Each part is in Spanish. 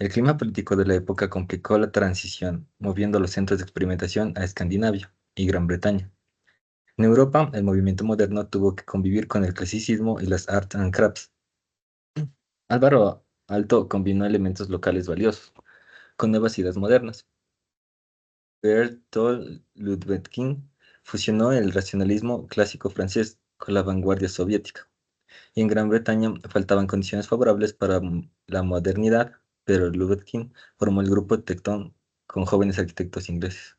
El clima político de la época complicó la transición, moviendo los centros de experimentación a Escandinavia y Gran Bretaña. En Europa, el movimiento moderno tuvo que convivir con el clasicismo y las arts and crafts. Álvaro Alto combinó elementos locales valiosos con nuevas ideas modernas. Bertolt Ludwig fusionó el racionalismo clásico francés con la vanguardia soviética. Y en Gran Bretaña faltaban condiciones favorables para la modernidad, pero Ludwig formó el grupo Tecton con jóvenes arquitectos ingleses.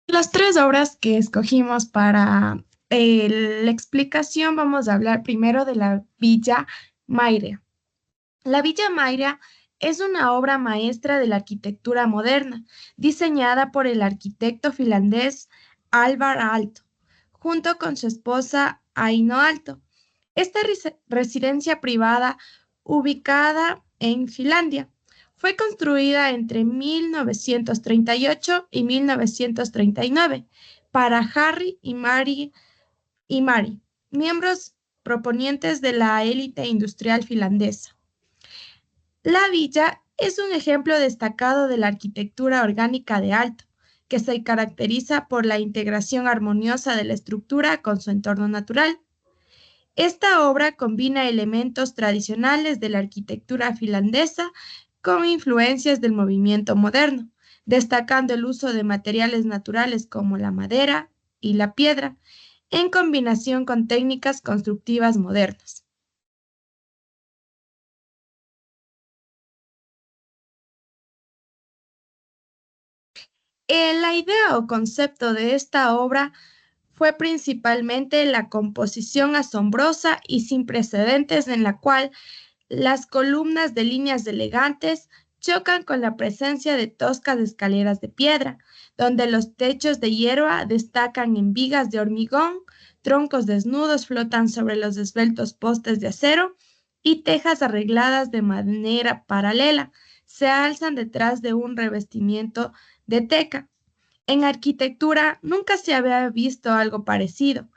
Las tres obras que escogimos para la explicación, vamos a hablar primero de la Villa Mayra. La Villa Mayra es una obra maestra de la arquitectura moderna, diseñada por el arquitecto finlandés Alvar Aalto, junto con su esposa Aino Aalto. Esta residencia privada, ubicada en Finlandia, fue construida entre 1938 y 1939 para Harry y Mary, miembros proponientes de la élite industrial finlandesa. La villa es un ejemplo destacado de la arquitectura orgánica de Aalto, que se caracteriza por la integración armoniosa de la estructura con su entorno natural. Esta obra combina elementos tradicionales de la arquitectura finlandesa con influencias del movimiento moderno, destacando el uso de materiales naturales como la madera y la piedra, en combinación con técnicas constructivas modernas. La idea o concepto de esta obra fue principalmente la composición asombrosa y sin precedentes en la cual las columnas de líneas elegantes chocan con la presencia de toscas escaleras de piedra, donde los techos de hierba destacan en vigas de hormigón, troncos desnudos flotan sobre los esbeltos postes de acero y tejas arregladas de manera paralela se alzan detrás de un revestimiento de teca. En arquitectura nunca se había visto algo parecido,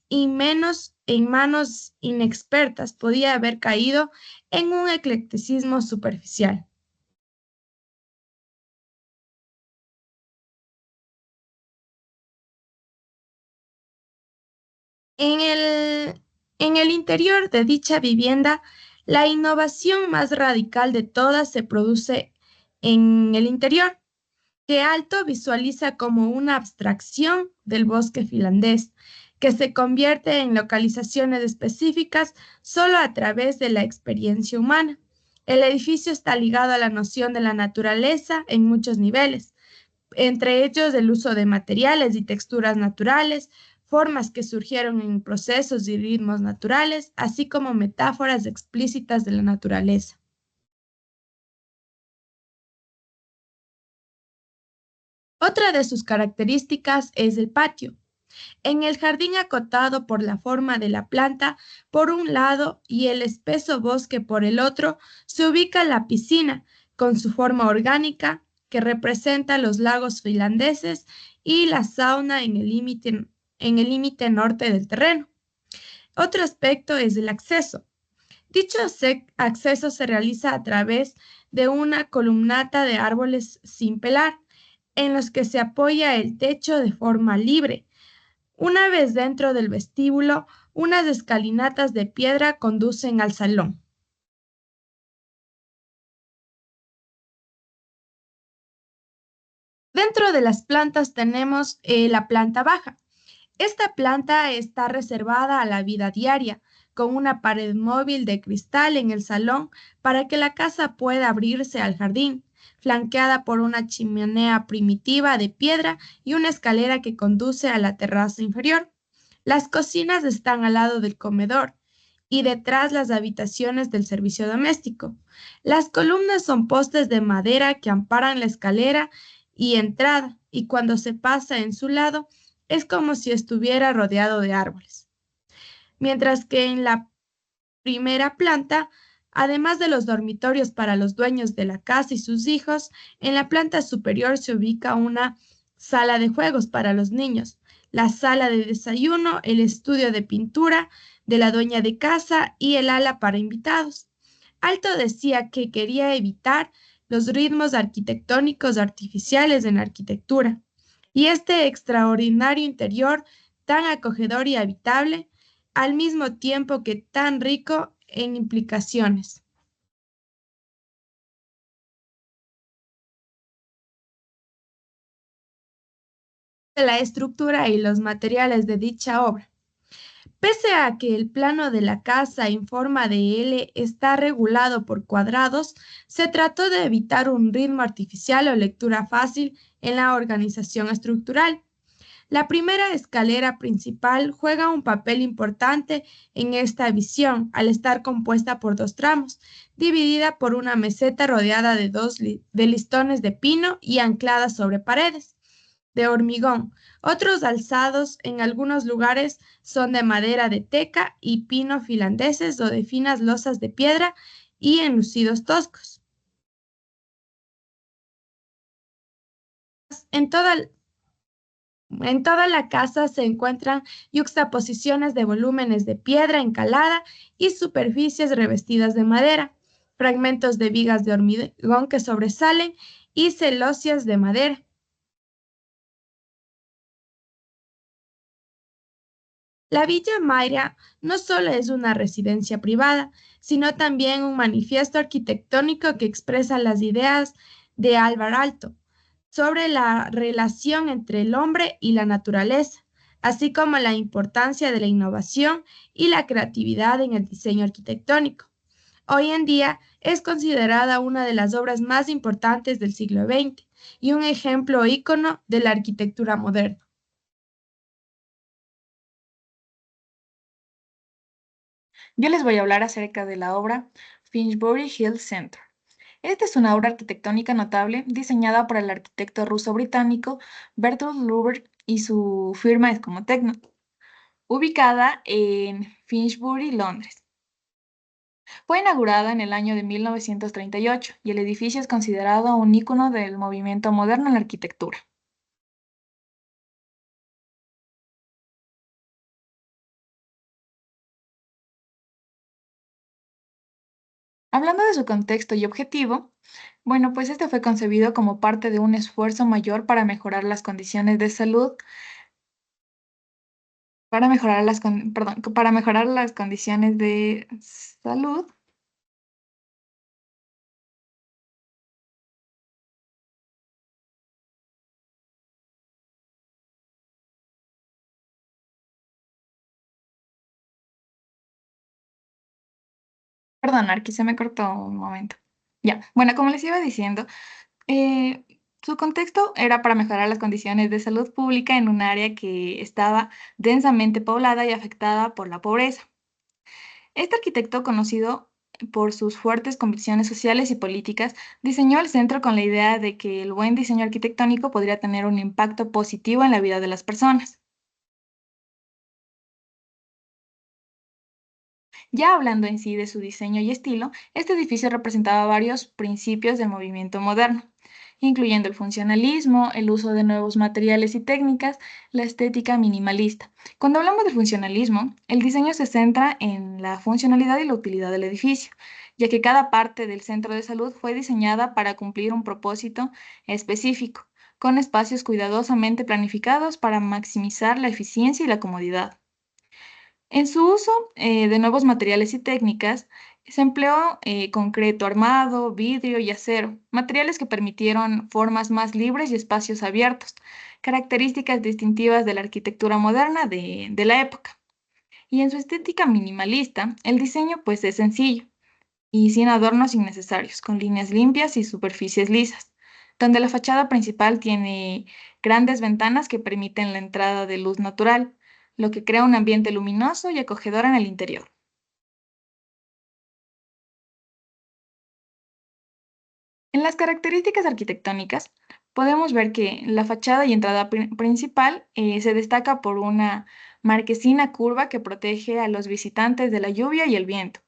y menos en manos inexpertas podía haber caído en un eclecticismo superficial. En el, en el interior de dicha vivienda, la innovación más radical de todas se produce en el interior, que Alto visualiza como una abstracción del bosque finlandés, que se convierte en localizaciones específicas solo a través de la experiencia humana. El edificio está ligado a la noción de la naturaleza en muchos niveles, entre ellos el uso de materiales y texturas naturales, formas que surgieron en procesos y ritmos naturales, así como metáforas explícitas de la naturaleza. Otra de sus características es el patio. En el jardín acotado por la forma de la planta por un lado y el espeso bosque por el otro, se ubica la piscina, con su forma orgánica, que representa los lagos finlandeses, y la sauna en el límite norte del terreno. Otro aspecto es el acceso. Dicho acceso se realiza a través de una columnata de árboles sin pelar, en los que se apoya el techo de forma libre. Una vez dentro del vestíbulo, unas escalinatas de piedra conducen al salón. Dentro de las plantas tenemos la planta baja. Esta planta está reservada a la vida diaria, con una pared móvil de cristal en el salón para que la casa pueda abrirse al jardín, flanqueada por una chimenea primitiva de piedra y una escalera que conduce a la terraza inferior. Las cocinas están al lado del comedor y detrás las habitaciones del servicio doméstico. Las columnas son postes de madera que amparan la escalera y entrada, y cuando se pasa en su lado, es como si estuviera rodeado de árboles. Mientras que en la primera planta, además de los dormitorios para los dueños de la casa y sus hijos, en la planta superior se ubica una sala de juegos para los niños, la sala de desayuno, el estudio de pintura de la dueña de casa y el ala para invitados. Alto decía que quería evitar los ritmos arquitectónicos artificiales en la arquitectura y este extraordinario interior tan acogedor y habitable, al mismo tiempo que tan rico en implicaciones. De la estructura y los materiales de dicha obra. Pese a que el plano de la casa en forma de L está regulado por cuadrados, se trató de evitar un ritmo artificial o lectura fácil en la organización estructural. La primera escalera principal juega un papel importante en esta visión, al estar compuesta por dos tramos, dividida por una meseta rodeada de de listones de pino y anclada sobre paredes de hormigón. Otros alzados en algunos lugares son de madera de teca y pino finlandeses o de finas losas de piedra y enlucidos toscos. En toda, en toda la casa se encuentran yuxtaposiciones de volúmenes de piedra encalada y superficies revestidas de madera, fragmentos de vigas de hormigón que sobresalen y celosias de madera. La Villa Mayra no solo es una residencia privada, sino también un manifiesto arquitectónico que expresa las ideas de Álvar Aalto sobre la relación entre el hombre y la naturaleza, así como la importancia de la innovación y la creatividad en el diseño arquitectónico. Hoy en día es considerada una de las obras más importantes del siglo XX y un ejemplo ícono de la arquitectura moderna. Yo les voy a hablar acerca de la obra Finsbury Hill Center. Esta es una obra arquitectónica notable diseñada por el arquitecto ruso-británico Bertolt Löwer y su firma es como Tecno, ubicada en Finsbury, Londres. Fue inaugurada en el año de 1938 y el edificio es considerado un ícono del movimiento moderno en la arquitectura. Hablando de su contexto y objetivo, bueno, pues este fue concebido como parte de un esfuerzo mayor para mejorar las condiciones de salud, para mejorar las condiciones de salud. Perdón, aquí se me cortó un momento. Ya, bueno, como les iba diciendo, eh, su contexto era para mejorar las condiciones de salud pública en un área que estaba densamente poblada y afectada por la pobreza. Este arquitecto, conocido por sus fuertes convicciones sociales y políticas, diseñó el centro con la idea de que el buen diseño arquitectónico podría tener un impacto positivo en la vida de las personas. Ya hablando en sí de su diseño y estilo, este edificio representaba varios principios del movimiento moderno, incluyendo el funcionalismo, el uso de nuevos materiales y técnicas, la estética minimalista. Cuando hablamos de funcionalismo, el diseño se centra en la funcionalidad y la utilidad del edificio, ya que cada parte del centro de salud fue diseñada para cumplir un propósito específico, con espacios cuidadosamente planificados para maximizar la eficiencia y la comodidad. En su uso de nuevos materiales y técnicas, se empleó concreto armado, vidrio y acero, materiales que permitieron formas más libres y espacios abiertos, características distintivas de la arquitectura moderna de la época. Y en su estética minimalista, el diseño pues es sencillo y sin adornos innecesarios, con líneas limpias y superficies lisas, donde la fachada principal tiene grandes ventanas que permiten la entrada de luz natural, lo que crea un ambiente luminoso y acogedor en el interior. En las características arquitectónicas, podemos ver que la fachada y entrada principal se destaca por una marquesina curva que protege a los visitantes de la lluvia y el viento.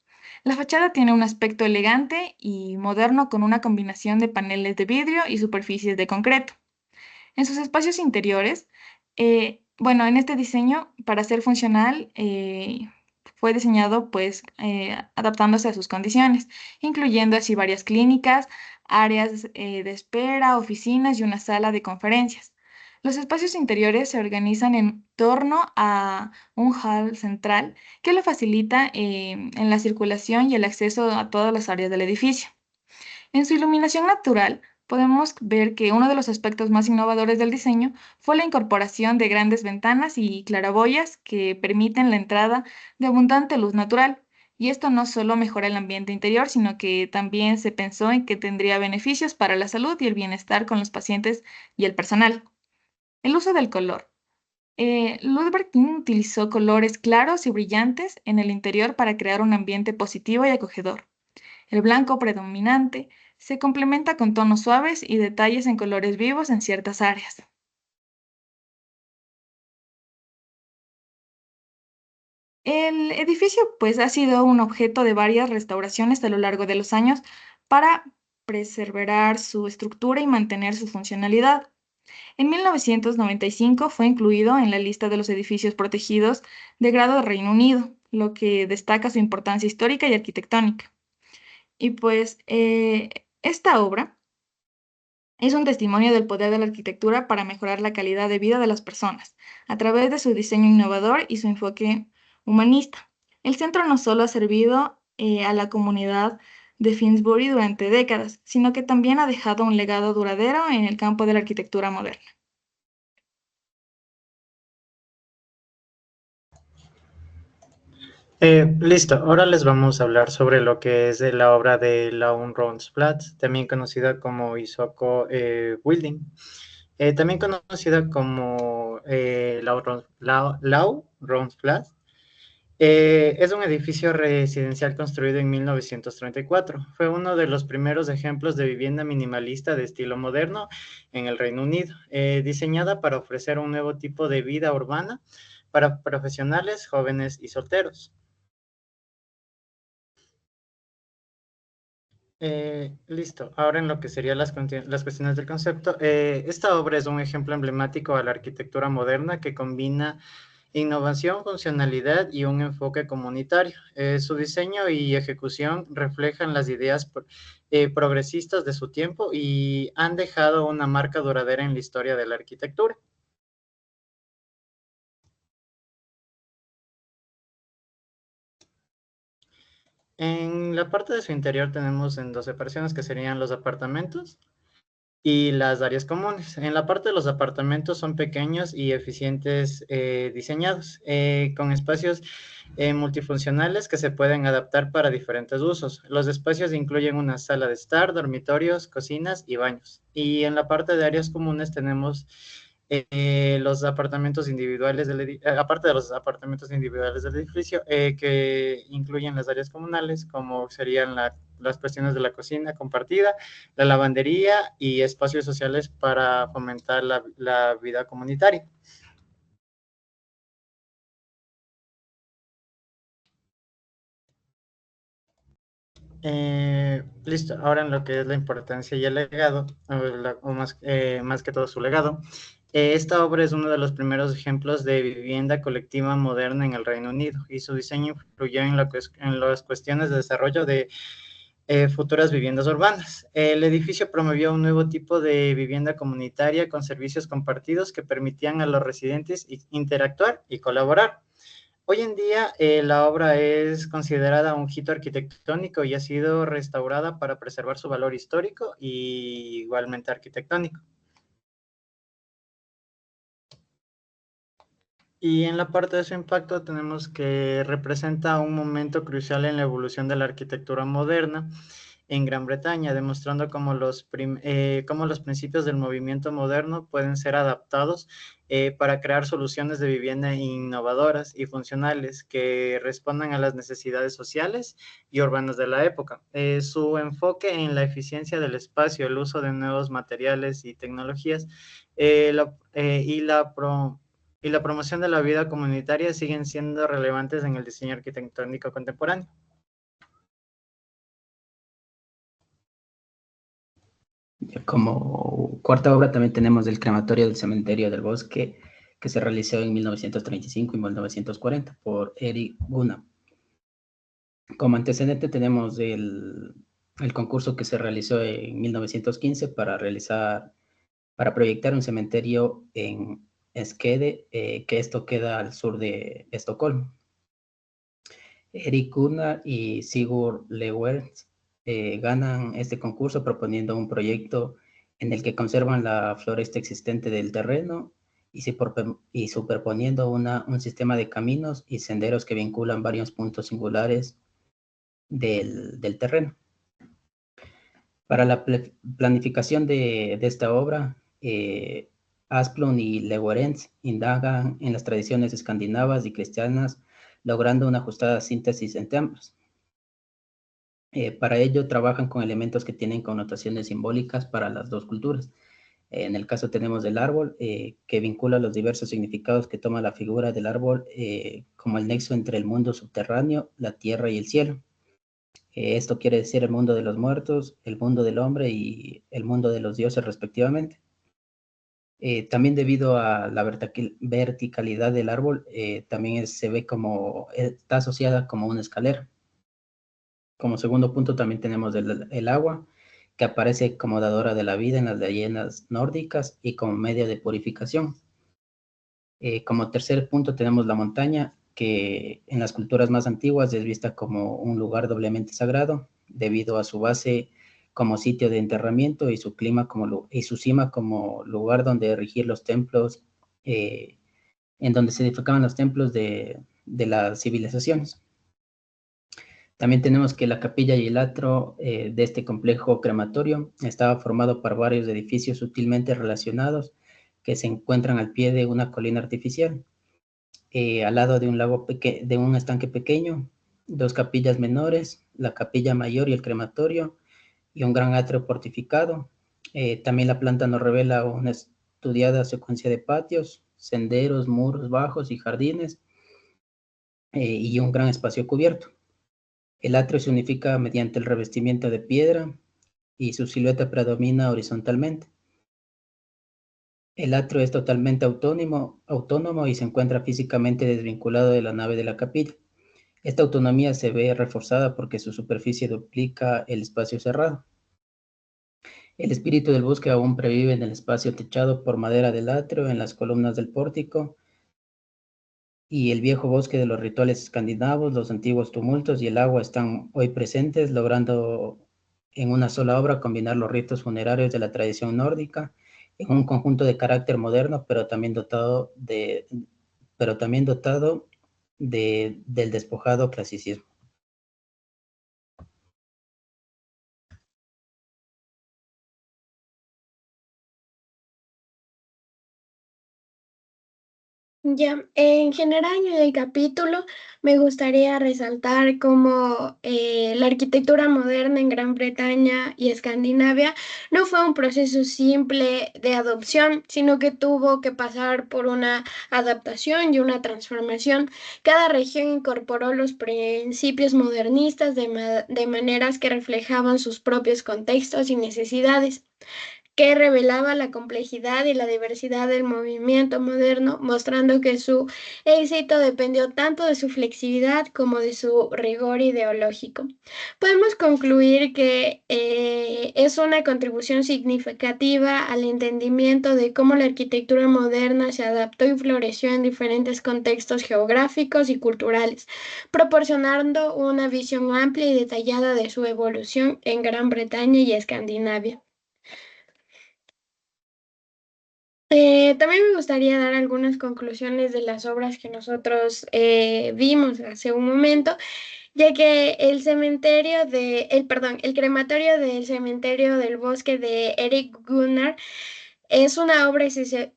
La fachada tiene un aspecto elegante y moderno con una combinación de paneles de vidrio y superficies de concreto. En sus espacios interiores, bueno, en este diseño, para ser funcional, fue diseñado pues adaptándose a sus condiciones, incluyendo así varias clínicas, áreas de espera, oficinas y una sala de conferencias. Los espacios interiores se organizan en torno a un hall central que lo facilita en la circulación y el acceso a todas las áreas del edificio. En su iluminación natural, podemos ver que uno de los aspectos más innovadores del diseño fue la incorporación de grandes ventanas y claraboyas que permiten la entrada de abundante luz natural. Y esto no solo mejora el ambiente interior, sino que también se pensó en que tendría beneficios para la salud y el bienestar con los pacientes y el personal. El uso del color. Ludwig King utilizó colores claros y brillantes en el interior para crear un ambiente positivo y acogedor. El blanco predominante se complementa con tonos suaves y detalles en colores vivos en ciertas áreas. El edificio pues ha sido un objeto de varias restauraciones a lo largo de los años para preservar su estructura y mantener su funcionalidad. En 1995 fue incluido en la lista de los edificios protegidos de grado de Reino Unido, lo que destaca su importancia histórica y arquitectónica. Y pues esta obra es un testimonio del poder de la arquitectura para mejorar la calidad de vida de las personas, a través de su diseño innovador y su enfoque humanista. El centro no solo ha servido a la comunidad de Finsbury durante décadas, sino que también ha dejado un legado duradero en el campo de la arquitectura moderna. Listo, ahora les vamos a hablar sobre lo que es la obra de Laurentsplatz, también conocida como Isoko Building, también conocida como Laurentsplatz. Es un edificio residencial construido en 1934. Fue uno de los primeros ejemplos de vivienda minimalista de estilo moderno en el Reino Unido, diseñada para ofrecer un nuevo tipo de vida urbana para profesionales, jóvenes y solteros. Listo. Ahora en lo que serían las cuestiones del concepto, esta obra es un ejemplo emblemático a la arquitectura moderna que combina innovación, funcionalidad y un enfoque comunitario. Su diseño y ejecución reflejan las ideas progresistas de su tiempo y han dejado una marca duradera en la historia de la arquitectura. En la parte de su interior tenemos en dos separaciones que serían los apartamentos y las áreas comunes. En la parte de los apartamentos son pequeños y eficientes diseñados, con espacios multifuncionales que se pueden adaptar para diferentes usos. Los espacios incluyen una sala de estar, dormitorios, cocinas y baños. Y en la parte de áreas comunes tenemos los apartamentos individuales aparte de los apartamentos individuales del edificio, que incluyen las áreas comunales, como serían las cuestiones de la cocina compartida, la lavandería y espacios sociales para fomentar la vida comunitaria. Listo, ahora en lo que es la importancia y el legado, o más que todo su legado, esta obra es uno de los primeros ejemplos de vivienda colectiva moderna en el Reino Unido y su diseño influyó en las cuestiones de desarrollo de futuras viviendas urbanas. El edificio promovió un nuevo tipo de vivienda comunitaria con servicios compartidos que permitían a los residentes interactuar y colaborar. Hoy en día, la obra es considerada un hito arquitectónico y ha sido restaurada para preservar su valor histórico y igualmente arquitectónico. Y en la parte de su impacto tenemos que representa un momento crucial en la evolución de la arquitectura moderna en Gran Bretaña, demostrando cómo los principios del movimiento moderno pueden ser adaptados para crear soluciones de vivienda innovadoras y funcionales que respondan a las necesidades sociales y urbanas de la época. Su enfoque en la eficiencia del espacio, el uso de nuevos materiales y tecnologías y la promoción de la vida comunitaria siguen siendo relevantes en el diseño arquitectónico contemporáneo. Como cuarta obra también tenemos el crematorio del cementerio del bosque, que se realizó en 1935 y 1940 por Eric Gunnar. Como antecedente tenemos el concurso que se realizó en 1915 para proyectar un cementerio en Skede, que esto queda al sur de Estocolmo. Eric Gunnar y Sigurd Lewerentz ganan este concurso proponiendo un proyecto en el que conservan la floresta existente del terreno y superponiendo un sistema de caminos y senderos que vinculan varios puntos singulares del terreno. Para la planificación de esta obra, Asplund y Lewerentz indagan en las tradiciones escandinavas y cristianas, logrando una ajustada síntesis entre ambas. Para ello, trabajan con elementos que tienen connotaciones simbólicas para las dos culturas. En el caso tenemos el árbol, que vincula los diversos significados que toma la figura del árbol, como el nexo entre el mundo subterráneo, la tierra y el cielo. Esto quiere decir el mundo de los muertos, el mundo del hombre y el mundo de los dioses respectivamente. También debido a la verticalidad del árbol, también se ve como, está asociada como una escalera. Como segundo punto también tenemos el agua, que aparece como dadora de la vida en las leyendas nórdicas y como medio de purificación. Como tercer punto tenemos la montaña, que en las culturas más antiguas es vista como un lugar doblemente sagrado, debido a su base como sitio de enterramiento y su clima y su cima como lugar donde erigir los templos, en donde se edificaban los templos de las civilizaciones. También tenemos que la capilla y el atrio de este complejo crematorio estaba formado por varios edificios sutilmente relacionados que se encuentran al pie de una colina artificial, al lado de un estanque pequeño, dos capillas menores, la capilla mayor y el crematorio, y un gran atrio fortificado. También la planta nos revela una estudiada secuencia de patios, senderos, muros bajos y jardines, y un gran espacio cubierto. El atrio se unifica mediante el revestimiento de piedra y su silueta predomina horizontalmente. El atrio es totalmente autónomo y se encuentra físicamente desvinculado de la nave de la capilla. Esta autonomía se ve reforzada porque su superficie duplica el espacio cerrado. El espíritu del bosque aún previve en el espacio techado por madera del atrio, en las columnas del pórtico, y el viejo bosque de los rituales escandinavos, los antiguos tumultos y el agua están hoy presentes, logrando en una sola obra combinar los ritos funerarios de la tradición nórdica en un conjunto de carácter moderno, pero también dotado del despojado clasicismo. Ya, en general en el capítulo me gustaría resaltar cómo la arquitectura moderna en Gran Bretaña y Escandinavia no fue un proceso simple de adopción, sino que tuvo que pasar por una adaptación y una transformación. Cada región incorporó los principios modernistas de maneras que reflejaban sus propios contextos y necesidades, que revelaba la complejidad y la diversidad del movimiento moderno, mostrando que su éxito dependió tanto de su flexibilidad como de su rigor ideológico. Podemos concluir que es una contribución significativa al entendimiento de cómo la arquitectura moderna se adaptó y floreció en diferentes contextos geográficos y culturales, proporcionando una visión amplia y detallada de su evolución en Gran Bretaña y Escandinavia. También me gustaría dar algunas conclusiones de las obras que nosotros vimos hace un momento, ya que el crematorio del cementerio del bosque de Eric Gunnar es una obra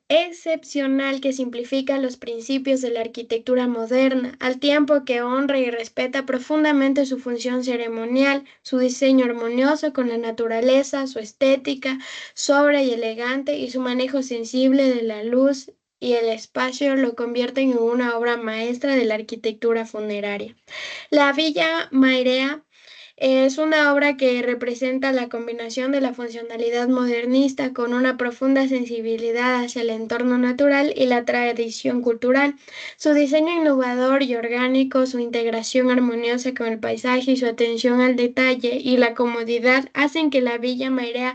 excepcional que simplifica los principios de la arquitectura moderna, al tiempo que honra y respeta profundamente su función ceremonial, su diseño armonioso con la naturaleza, su estética sobria y elegante y su manejo sensible de la luz y el espacio lo convierten en una obra maestra de la arquitectura funeraria. La Villa Mairea Es una obra que representa la combinación de la funcionalidad modernista con una profunda sensibilidad hacia el entorno natural y la tradición cultural. Su diseño innovador y orgánico, su integración armoniosa con el paisaje y su atención al detalle y la comodidad hacen que la Villa Mairea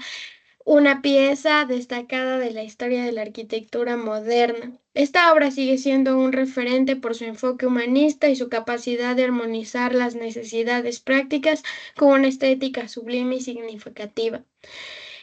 una pieza destacada de la historia de la arquitectura moderna. Esta obra sigue siendo un referente por su enfoque humanista y su capacidad de armonizar las necesidades prácticas con una estética sublime y significativa.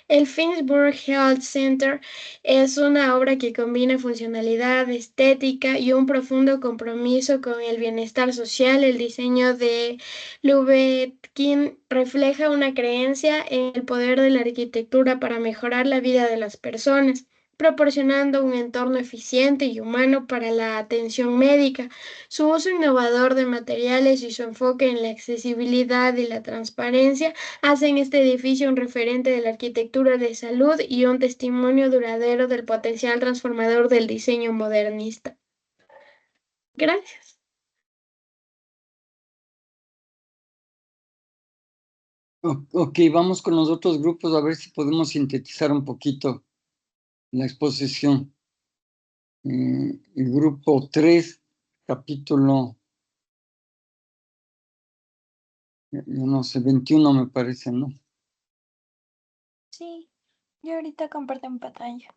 El Finsburg Health Center es una obra que combina funcionalidad, estética y un profundo compromiso con el bienestar social. El diseño de Lubetkin refleja una creencia en el poder de la arquitectura para mejorar la vida de las personas, proporcionando un entorno eficiente y humano para la atención médica. Su uso innovador de materiales y su enfoque en la accesibilidad y la transparencia hacen este edificio un referente de la arquitectura de salud y un testimonio duradero del potencial transformador del diseño modernista. Gracias. Ok, vamos con los otros grupos a ver si podemos sintetizar un poquito la exposición. El grupo 3, capítulo, yo no sé, 21 me parece, ¿no? Sí, yo ahorita comparto en pantalla.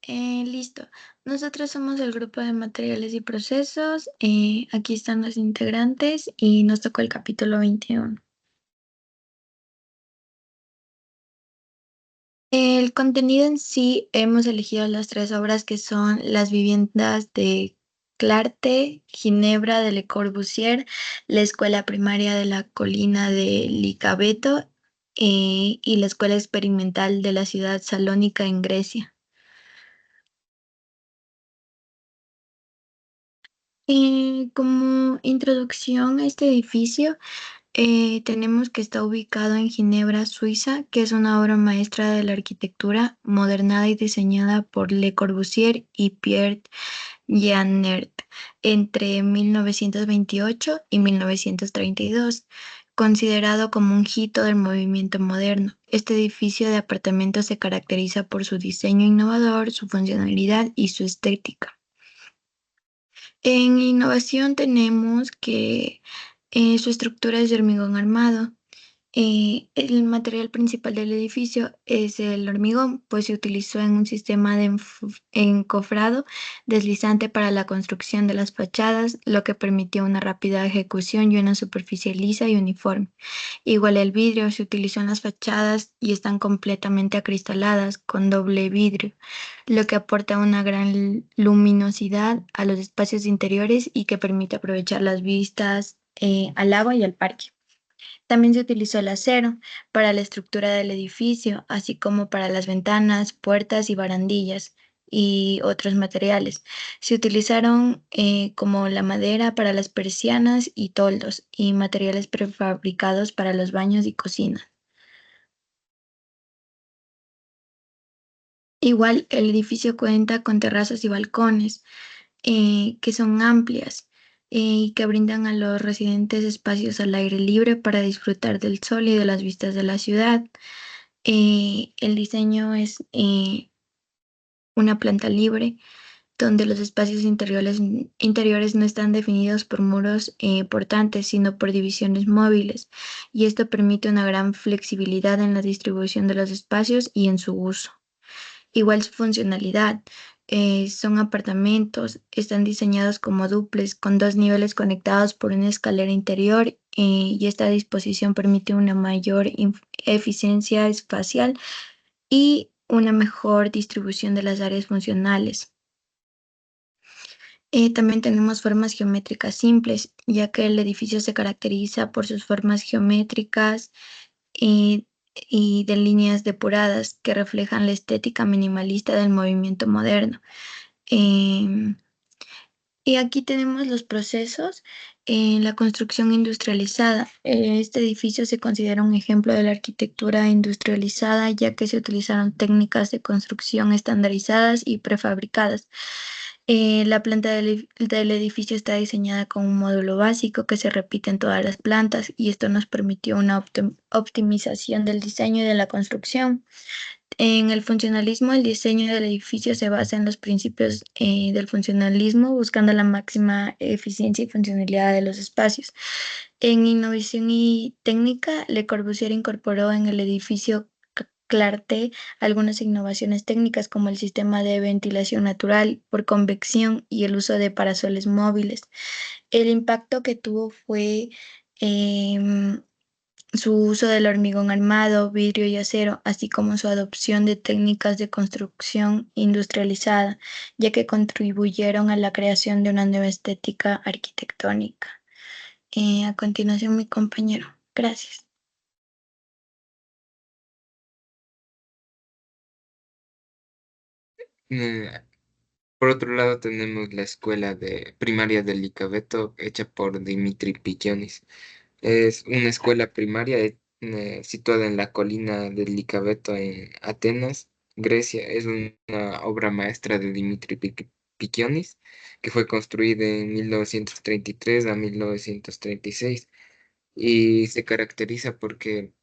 Listo. Nosotros somos el grupo de materiales y procesos. Aquí están los integrantes y nos tocó el capítulo 21. El contenido en sí, hemos elegido las 3 obras que son Las viviendas de Clarté, Ginebra de Le Corbusier, la Escuela Primaria de la Colina de Licaveto y la Escuela Experimental de la ciudad Salónica en Grecia. Como introducción a este edificio, tenemos que está ubicado en Ginebra, Suiza, que es una obra maestra de la arquitectura modernada y diseñada por Le Corbusier y Pierre Jeanneret entre 1928 y 1932, considerado como un hito del movimiento moderno. Este edificio de apartamentos se caracteriza por su diseño innovador, su funcionalidad y su estética. En innovación tenemos que su estructura es de hormigón armado. El material principal del edificio es el hormigón, pues se utilizó en un sistema de encofrado deslizante para la construcción de las fachadas, lo que permitió una rápida ejecución y una superficie lisa y uniforme. Igual el vidrio se utilizó en las fachadas y están completamente acristaladas con doble vidrio, lo que aporta una gran luminosidad a los espacios interiores y que permite aprovechar las vistas al agua y al parque. También se utilizó el acero para la estructura del edificio, así como para las ventanas, puertas y barandillas. y otros materiales. Se utilizaron como la madera para las persianas y toldos y materiales prefabricados para los baños y cocinas. Igual, el edificio cuenta con terrazas y balcones que son amplias y que brindan a los residentes espacios al aire libre para disfrutar del sol y de las vistas de la ciudad. El diseño es una planta libre donde los espacios interiores no están definidos por muros portantes, sino por divisiones móviles, y esto permite una gran flexibilidad en la distribución de los espacios y en su uso. Igual su funcionalidad. Son apartamentos, están diseñados como dúplex con 2 niveles conectados por una escalera interior y esta disposición permite una mayor eficiencia espacial y una mejor distribución de las áreas funcionales. También tenemos formas geométricas simples, ya que el edificio se caracteriza por sus formas geométricas eh, y de líneas depuradas que reflejan la estética minimalista del movimiento moderno. Em, y aquí tenemos los procesos en la construcción industrializada. Este edificio se considera un ejemplo de la arquitectura industrializada, ya que se utilizaron técnicas de construcción estandarizadas y prefabricadas. La planta del edificio está diseñada con un módulo básico que se repite en todas las plantas y esto nos permitió una optimización del diseño y de la construcción. En el funcionalismo, el diseño del edificio se basa en los principios del funcionalismo, buscando la máxima eficiencia y funcionalidad de los espacios. En innovación y técnica, Le Corbusier incorporó en el edificio Clarté algunas innovaciones técnicas como el sistema de ventilación natural por convección y el uso de parasoles móviles. El impacto que tuvo fue em, su uso del hormigón armado, vidrio y acero, así como su adopción de técnicas de construcción industrializada, ya que contribuyeron a la creación de una nueva estética arquitectónica. A continuación, mi compañero. Gracias. Eh, Por otro lado, tenemos la escuela de primaria del Licaveto, hecha por Dimitri Pichonis. Es una escuela primaria situada en la colina del Licaveto en Atenas, Grecia. Es una obra maestra de Dimitri Pichonis, que fue construida en 1933 a 1936 y se caracteriza porque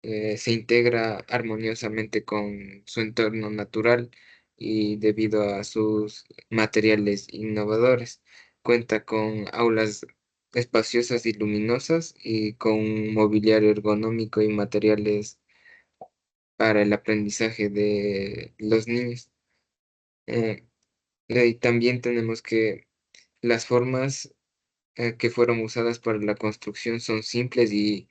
se integra armoniosamente con su entorno natural y debido a sus materiales innovadores. Cuenta con aulas espaciosas y luminosas y con un mobiliario ergonómico y materiales para el aprendizaje de los niños. Eh, y también tenemos que las formas que fueron usadas para la construcción son simples y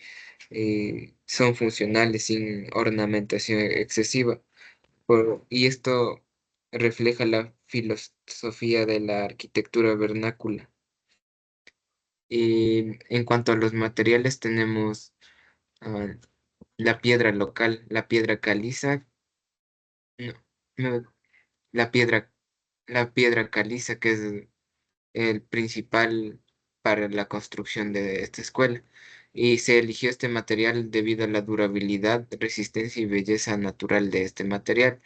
son funcionales sin ornamentación excesiva. Y esto refleja la filosofía de la arquitectura vernácula. Y en cuanto a los materiales, tenemos ah, la piedra local, la piedra caliza, no, no, la piedra, la piedra caliza, que es el principal para la construcción de esta escuela. Y se eligió este material debido a la durabilidad, resistencia y belleza natural de este material.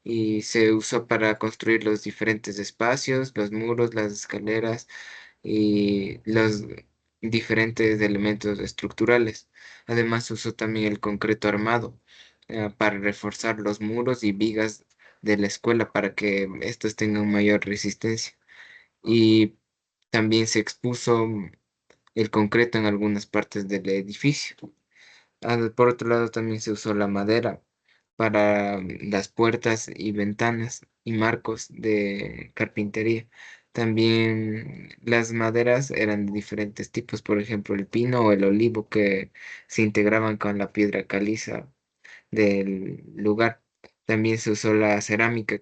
Y se usó para construir los diferentes espacios, los muros, las escaleras y los diferentes elementos estructurales. Además, se usó también el concreto armado para reforzar los muros y vigas de la escuela para que estos tengan mayor resistencia. Y también se expuso el concreto en algunas partes del edificio. Por otro lado, también se usó la madera para las puertas y ventanas y marcos de carpintería. También las maderas eran de diferentes tipos, por ejemplo, el pino o el olivo que se integraban con la piedra caliza del lugar. También se usó la cerámica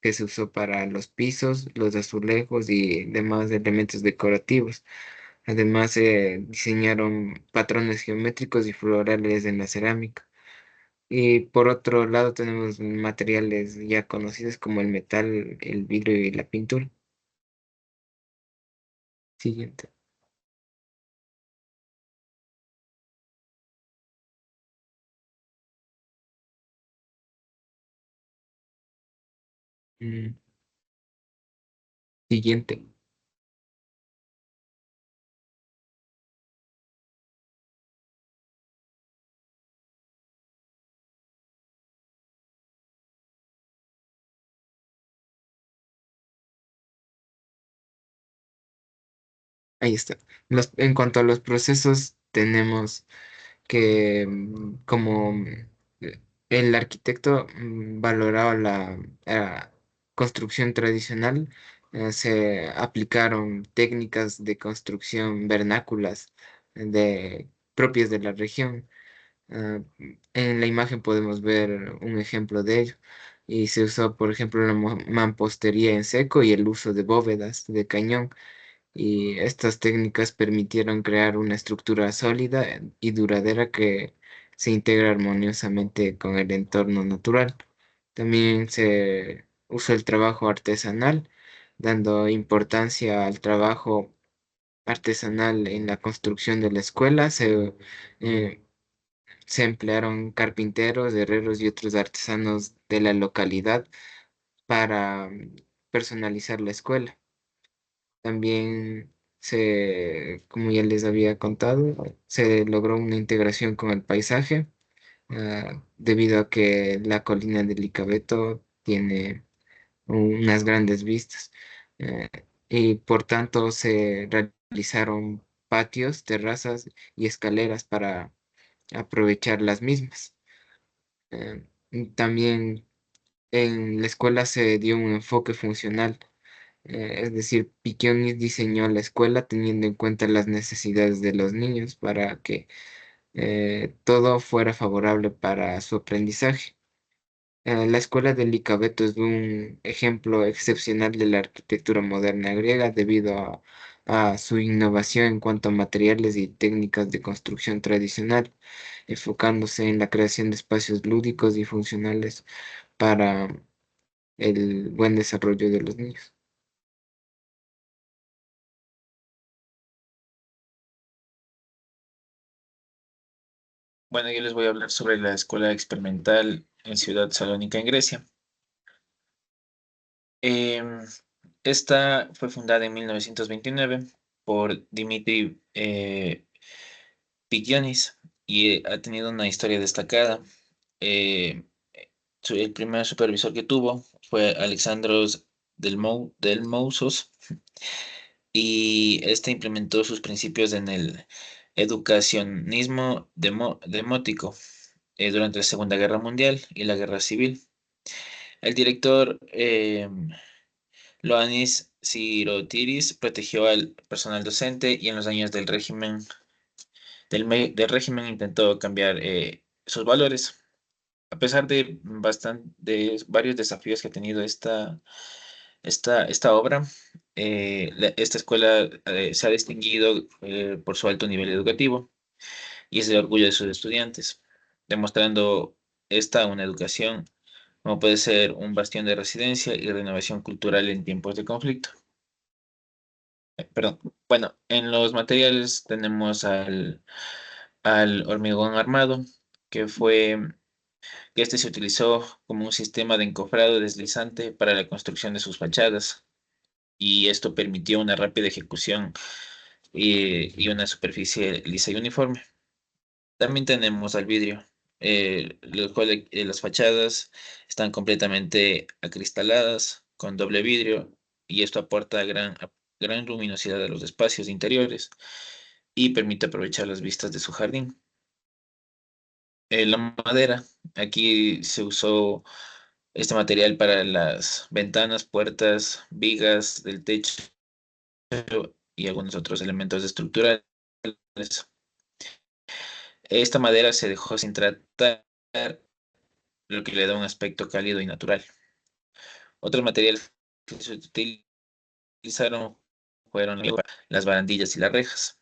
que se usó para los pisos, los azulejos y demás elementos decorativos. Además, se diseñaron patrones geométricos y florales en la cerámica. Y por otro lado tenemos materiales ya conocidos como el metal, el vidrio y la pintura. Siguiente. Mm, Siguiente. Ahí está. En cuanto a los procesos, tenemos que como el arquitecto valoraba la construcción tradicional, se aplicaron técnicas de construcción vernáculas propias de la región. Ah, en la imagen podemos ver un ejemplo de ello. Y se usó, por ejemplo, la mampostería en seco y el uso de bóvedas de cañón, y estas técnicas permitieron crear una estructura sólida y duradera que se integra armoniosamente con el entorno natural. También se usa el trabajo artesanal, dando importancia al trabajo artesanal en la construcción de la escuela. Eh, Se emplearon carpinteros, herreros y otros artesanos de la localidad para personalizar la escuela. También como ya les había contado, se logró una integración con el paisaje, debido a que la colina del Icabeto tiene unas grandes vistas. eh, y por tanto se realizaron patios, terrazas y escaleras para aprovechar las mismas. Y también en la escuela se dio un enfoque funcional. Es decir, Piquionis diseñó la escuela teniendo en cuenta las necesidades de los niños para que todo fuera favorable para su aprendizaje. La escuela del Licabeto es un ejemplo excepcional de la arquitectura moderna griega debido a su innovación en cuanto a materiales y técnicas de construcción tradicional, enfocándose en la creación de espacios lúdicos y funcionales para el buen desarrollo de los niños. Bueno, yo les voy a hablar sobre la escuela experimental en Ciudad Salónica, en Grecia. Em, Esta fue fundada en 1929 por Dimitri Piquionis y ha tenido una historia destacada. Eh, el primer supervisor que tuvo fue Alexandros Delmousos, y este implementó sus principios en el educacionismo demótico durante la Segunda Guerra Mundial y la Guerra Civil. El director Ioannis Sirotiris protegió al personal docente y en los años del régimen intentó cambiar sus valores. A pesar de varios desafíos que ha tenido esta obra, esta escuela se ha distinguido por su alto nivel educativo y es el orgullo de sus estudiantes, demostrando una educación como puede ser un bastión de residencia y renovación cultural en tiempos de conflicto. Perdón. Bueno, en los materiales tenemos al hormigón armado, que este se utilizó como un sistema de encofrado deslizante para la construcción de sus fachadas, y esto permitió una rápida ejecución y una superficie lisa y uniforme. También tenemos al vidrio, las fachadas están completamente acristaladas con doble vidrio, y esto aporta gran luminosidad a los espacios interiores y permite aprovechar las vistas de su jardín. La madera, aquí se usó este material para las ventanas, puertas, vigas del techo y algunos otros elementos estructurales. Esta madera se dejó sin tratar, lo que le da un aspecto cálido y natural. Otros materiales que se utilizaron fueron las barandillas y las rejas.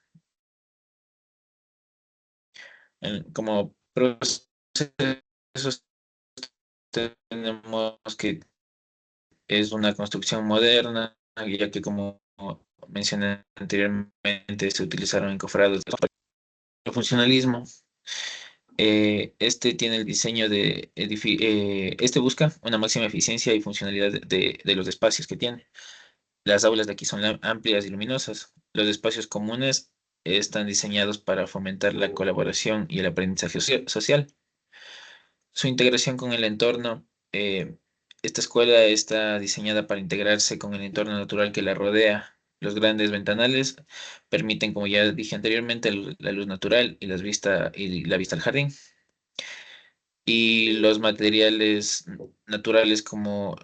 Como proceso tenemos que es una construcción moderna, ya que como mencioné anteriormente, se utilizaron encofrados. El funcionalismo, este tiene el diseño de este busca una máxima eficiencia y funcionalidad de los espacios que tiene. Las aulas de aquí son amplias y luminosas. Los espacios comunes están diseñados para fomentar la colaboración y el aprendizaje social. Su integración con el entorno. Esta escuela está diseñada para integrarse con el entorno natural que la rodea. Los grandes ventanales permiten, como ya dije anteriormente, la luz natural y la vista al jardín. Y los materiales naturales como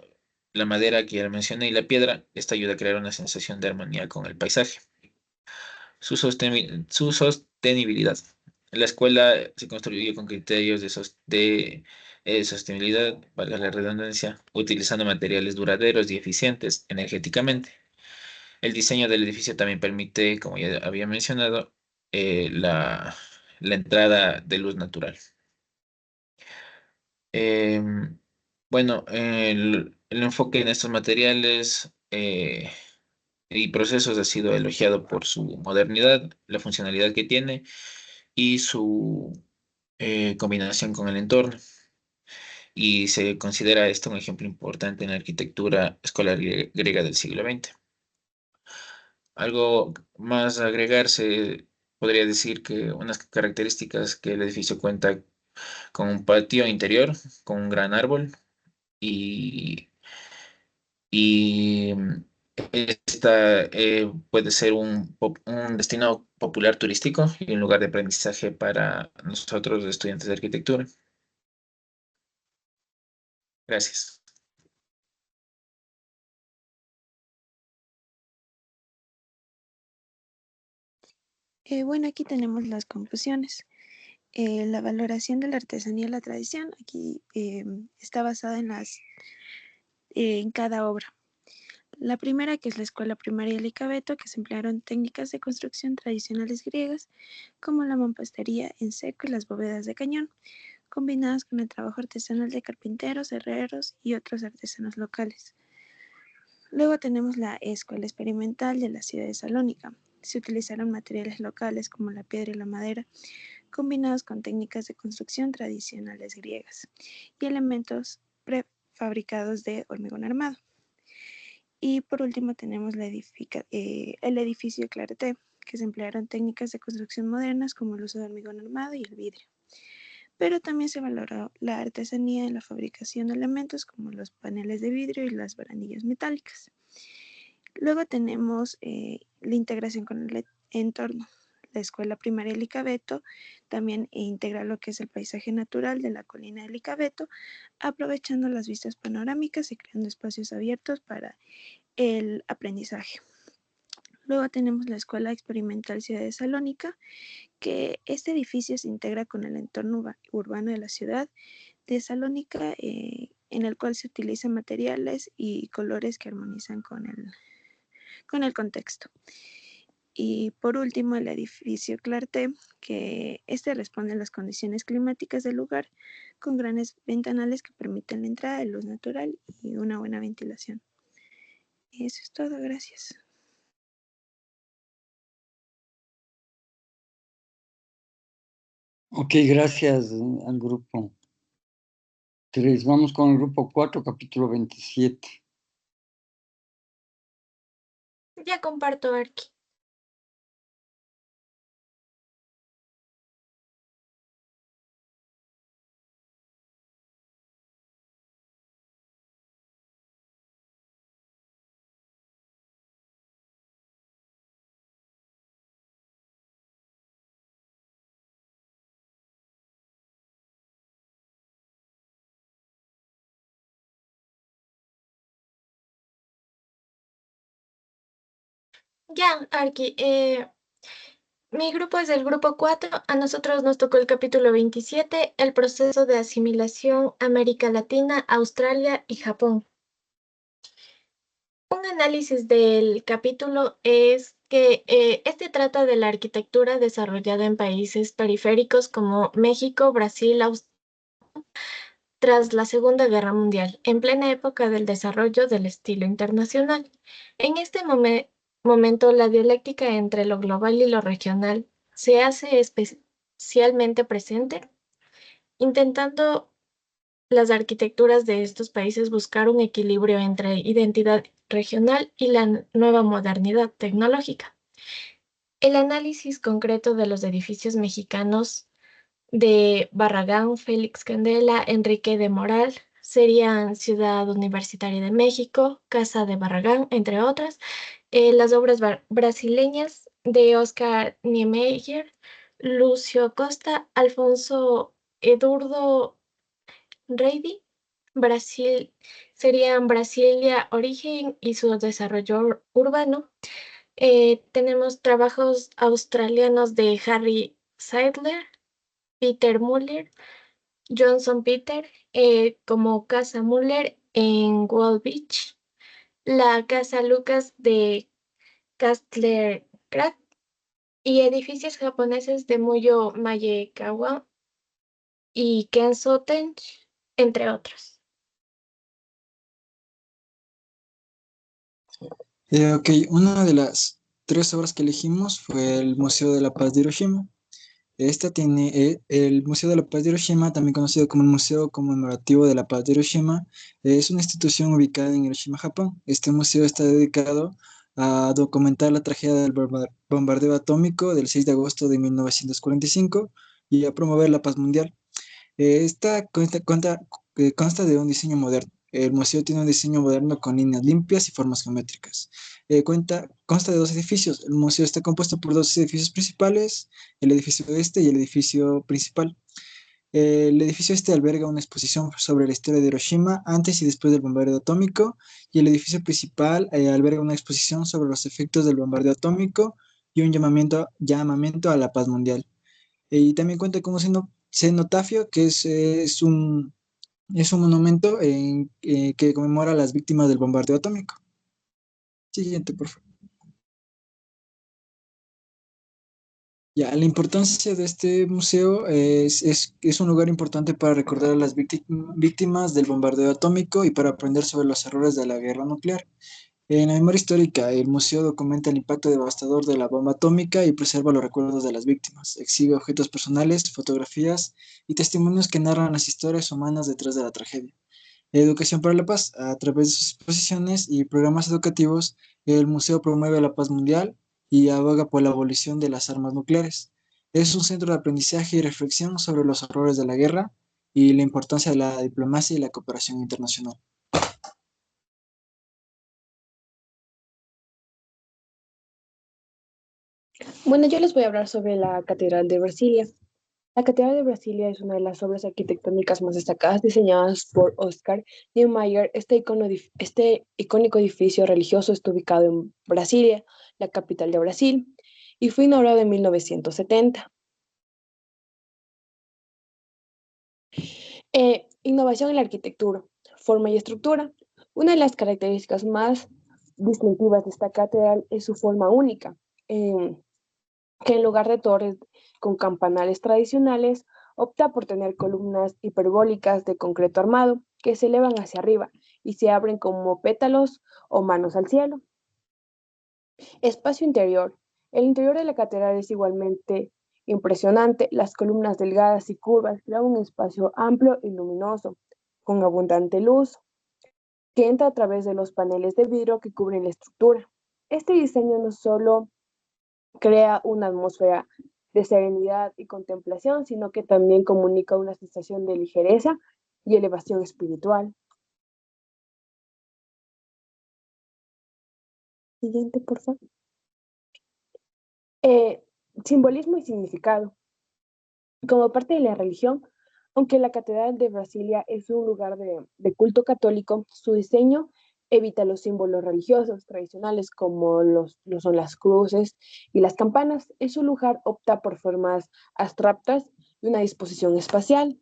la madera que ya mencioné y la piedra, esta ayuda a crear una sensación de armonía con el paisaje. Su sostenibilidad. La escuela se construyó con criterios de sostenibilidad, valga la redundancia, utilizando materiales duraderos y eficientes energéticamente. El diseño del edificio también permite, como ya había mencionado, la entrada de luz natural. Bueno, el enfoque en estos materiales y procesos ha sido elogiado por su modernidad, la funcionalidad que tiene y su combinación con el entorno. Y se considera esto un ejemplo importante en la arquitectura escolar griega del siglo XX. Algo más a agregar, se podría decir que unas características que el edificio cuenta con un patio interior, con un gran árbol y esta puede ser un destino popular turístico y un lugar de aprendizaje para nosotros, estudiantes de arquitectura. Gracias. Bueno, aquí tenemos las conclusiones. La valoración de la artesanía y la tradición aquí está basada en cada obra. La primera, que es la escuela primaria de Licaveto, que se emplearon técnicas de construcción tradicionales griegas, como la mampostería en seco y las bóvedas de cañón, combinadas con el trabajo artesanal de carpinteros, herreros y otros artesanos locales. Luego tenemos la escuela experimental de la ciudad de Salónica. Se utilizaron materiales locales como la piedra y la madera, combinados con técnicas de construcción tradicionales griegas y elementos prefabricados de hormigón armado. Y por último tenemos el edificio Clarté, que se emplearon técnicas de construcción modernas como el uso de hormigón armado y el vidrio. Pero también se valoró la artesanía en la fabricación de elementos como los paneles de vidrio y las barandillas metálicas. Luego tenemos la integración con el entorno. La escuela primaria de Licaveto también integra lo que es el paisaje natural de la colina de Licaveto, aprovechando las vistas panorámicas y creando espacios abiertos para el aprendizaje. Luego tenemos la Escuela Experimental Ciudad de Salónica, que este edificio se integra con el entorno urbano de la ciudad de Salónica, en el cual se utilizan materiales y colores que armonizan con el contexto. Y por último, el edificio Clarté, que responde a las condiciones climáticas del lugar, con grandes ventanales que permiten la entrada de luz natural y una buena ventilación. Eso es todo, gracias. Ok, gracias al grupo 3. Vamos con el grupo 4, capítulo 27. Ya comparto, Arqui. Ya, Arqui, mi grupo es el grupo 4. A nosotros nos tocó el capítulo 27, el proceso de asimilación América Latina, Australia y Japón. Un análisis del capítulo es que este trata de la arquitectura desarrollada en países periféricos como México, Brasil, tras la Segunda Guerra Mundial, en plena época del desarrollo del estilo internacional. En este momento, la dialéctica entre lo global y lo regional se hace especialmente presente, intentando las arquitecturas de estos países buscar un equilibrio entre identidad regional y la nueva modernidad tecnológica. El análisis concreto de los edificios mexicanos de Barragán, Félix Candela, Enrique de Moral serían Ciudad Universitaria de México, Casa de Barragán, entre otras. Las obras brasileñas de Oscar Niemeyer, Lucio Costa, Alfonso Edurdo Reidi, Brasil, serían Brasilia Origen y su desarrollo urbano. Tenemos trabajos australianos de Harry Seidler, Peter Muller, Johnson Peter, como Casa Muller en Wall Beach, la Casa Lucas de Castler Crack y edificios japoneses de Muyo Maekawa y Kensoten, entre otros. Ok, una de las 3 obras que elegimos fue el Museo de la Paz de Hiroshima. Esta tiene el Museo de la Paz de Hiroshima, también conocido como el Museo Conmemorativo de la Paz de Hiroshima, es una institución ubicada en Hiroshima, Japón. Este museo está dedicado a documentar la tragedia del bombardeo atómico del 6 de agosto de 1945 y a promover la paz mundial. Esta consta de un diseño moderno. El museo tiene un diseño moderno con líneas limpias y formas geométricas. Consta de 2 edificios. El museo está compuesto por 2 edificios principales, el edificio este y el edificio principal. El edificio este alberga una exposición sobre la historia de Hiroshima antes y después del bombardeo atómico, y el edificio principal alberga una exposición sobre los efectos del bombardeo atómico y un llamamiento a la paz mundial. Y también cuenta con un cenotafio, que es un monumento que conmemora a las víctimas del bombardeo atómico. Siguiente, por favor. Ya, la importancia de este museo es un lugar importante para recordar a las víctimas del bombardeo atómico y para aprender sobre los errores de la guerra nuclear. En la memoria histórica, el museo documenta el impacto devastador de la bomba atómica y preserva los recuerdos de las víctimas. Exhibe objetos personales, fotografías y testimonios que narran las historias humanas detrás de la tragedia. Educación para la Paz. A través de sus exposiciones y programas educativos, el museo promueve la paz mundial y aboga por la abolición de las armas nucleares. Es un centro de aprendizaje y reflexión sobre los horrores de la guerra y la importancia de la diplomacia y la cooperación internacional. Bueno, yo les voy a hablar sobre la Catedral de Brasilia. La Catedral de Brasilia es una de las obras arquitectónicas más destacadas diseñadas por Oscar Niemeyer. Este icónico edificio religioso está ubicado en Brasilia, la capital de Brasil, y fue inaugurado en 1970. Innovación en la arquitectura, forma y estructura. Una de las características más distintivas de esta catedral es su forma única, que en lugar de torres con campanales tradicionales, opta por tener columnas hiperbólicas de concreto armado que se elevan hacia arriba y se abren como pétalos o manos al cielo. Espacio interior. El interior de la catedral es igualmente impresionante. Las columnas delgadas y curvas crean un espacio amplio y luminoso, con abundante luz, que entra a través de los paneles de vidrio que cubren la estructura. Este diseño no solo crea una atmósfera de serenidad y contemplación, sino que también comunica una sensación de ligereza y elevación espiritual. Siguiente, por favor. Simbolismo y significado. Como parte de la religión, aunque la Catedral de Brasilia es un lugar de culto católico, su diseño evita los símbolos religiosos tradicionales como lo son las cruces y las campanas. En su lugar opta por formas abstractas y una disposición espacial.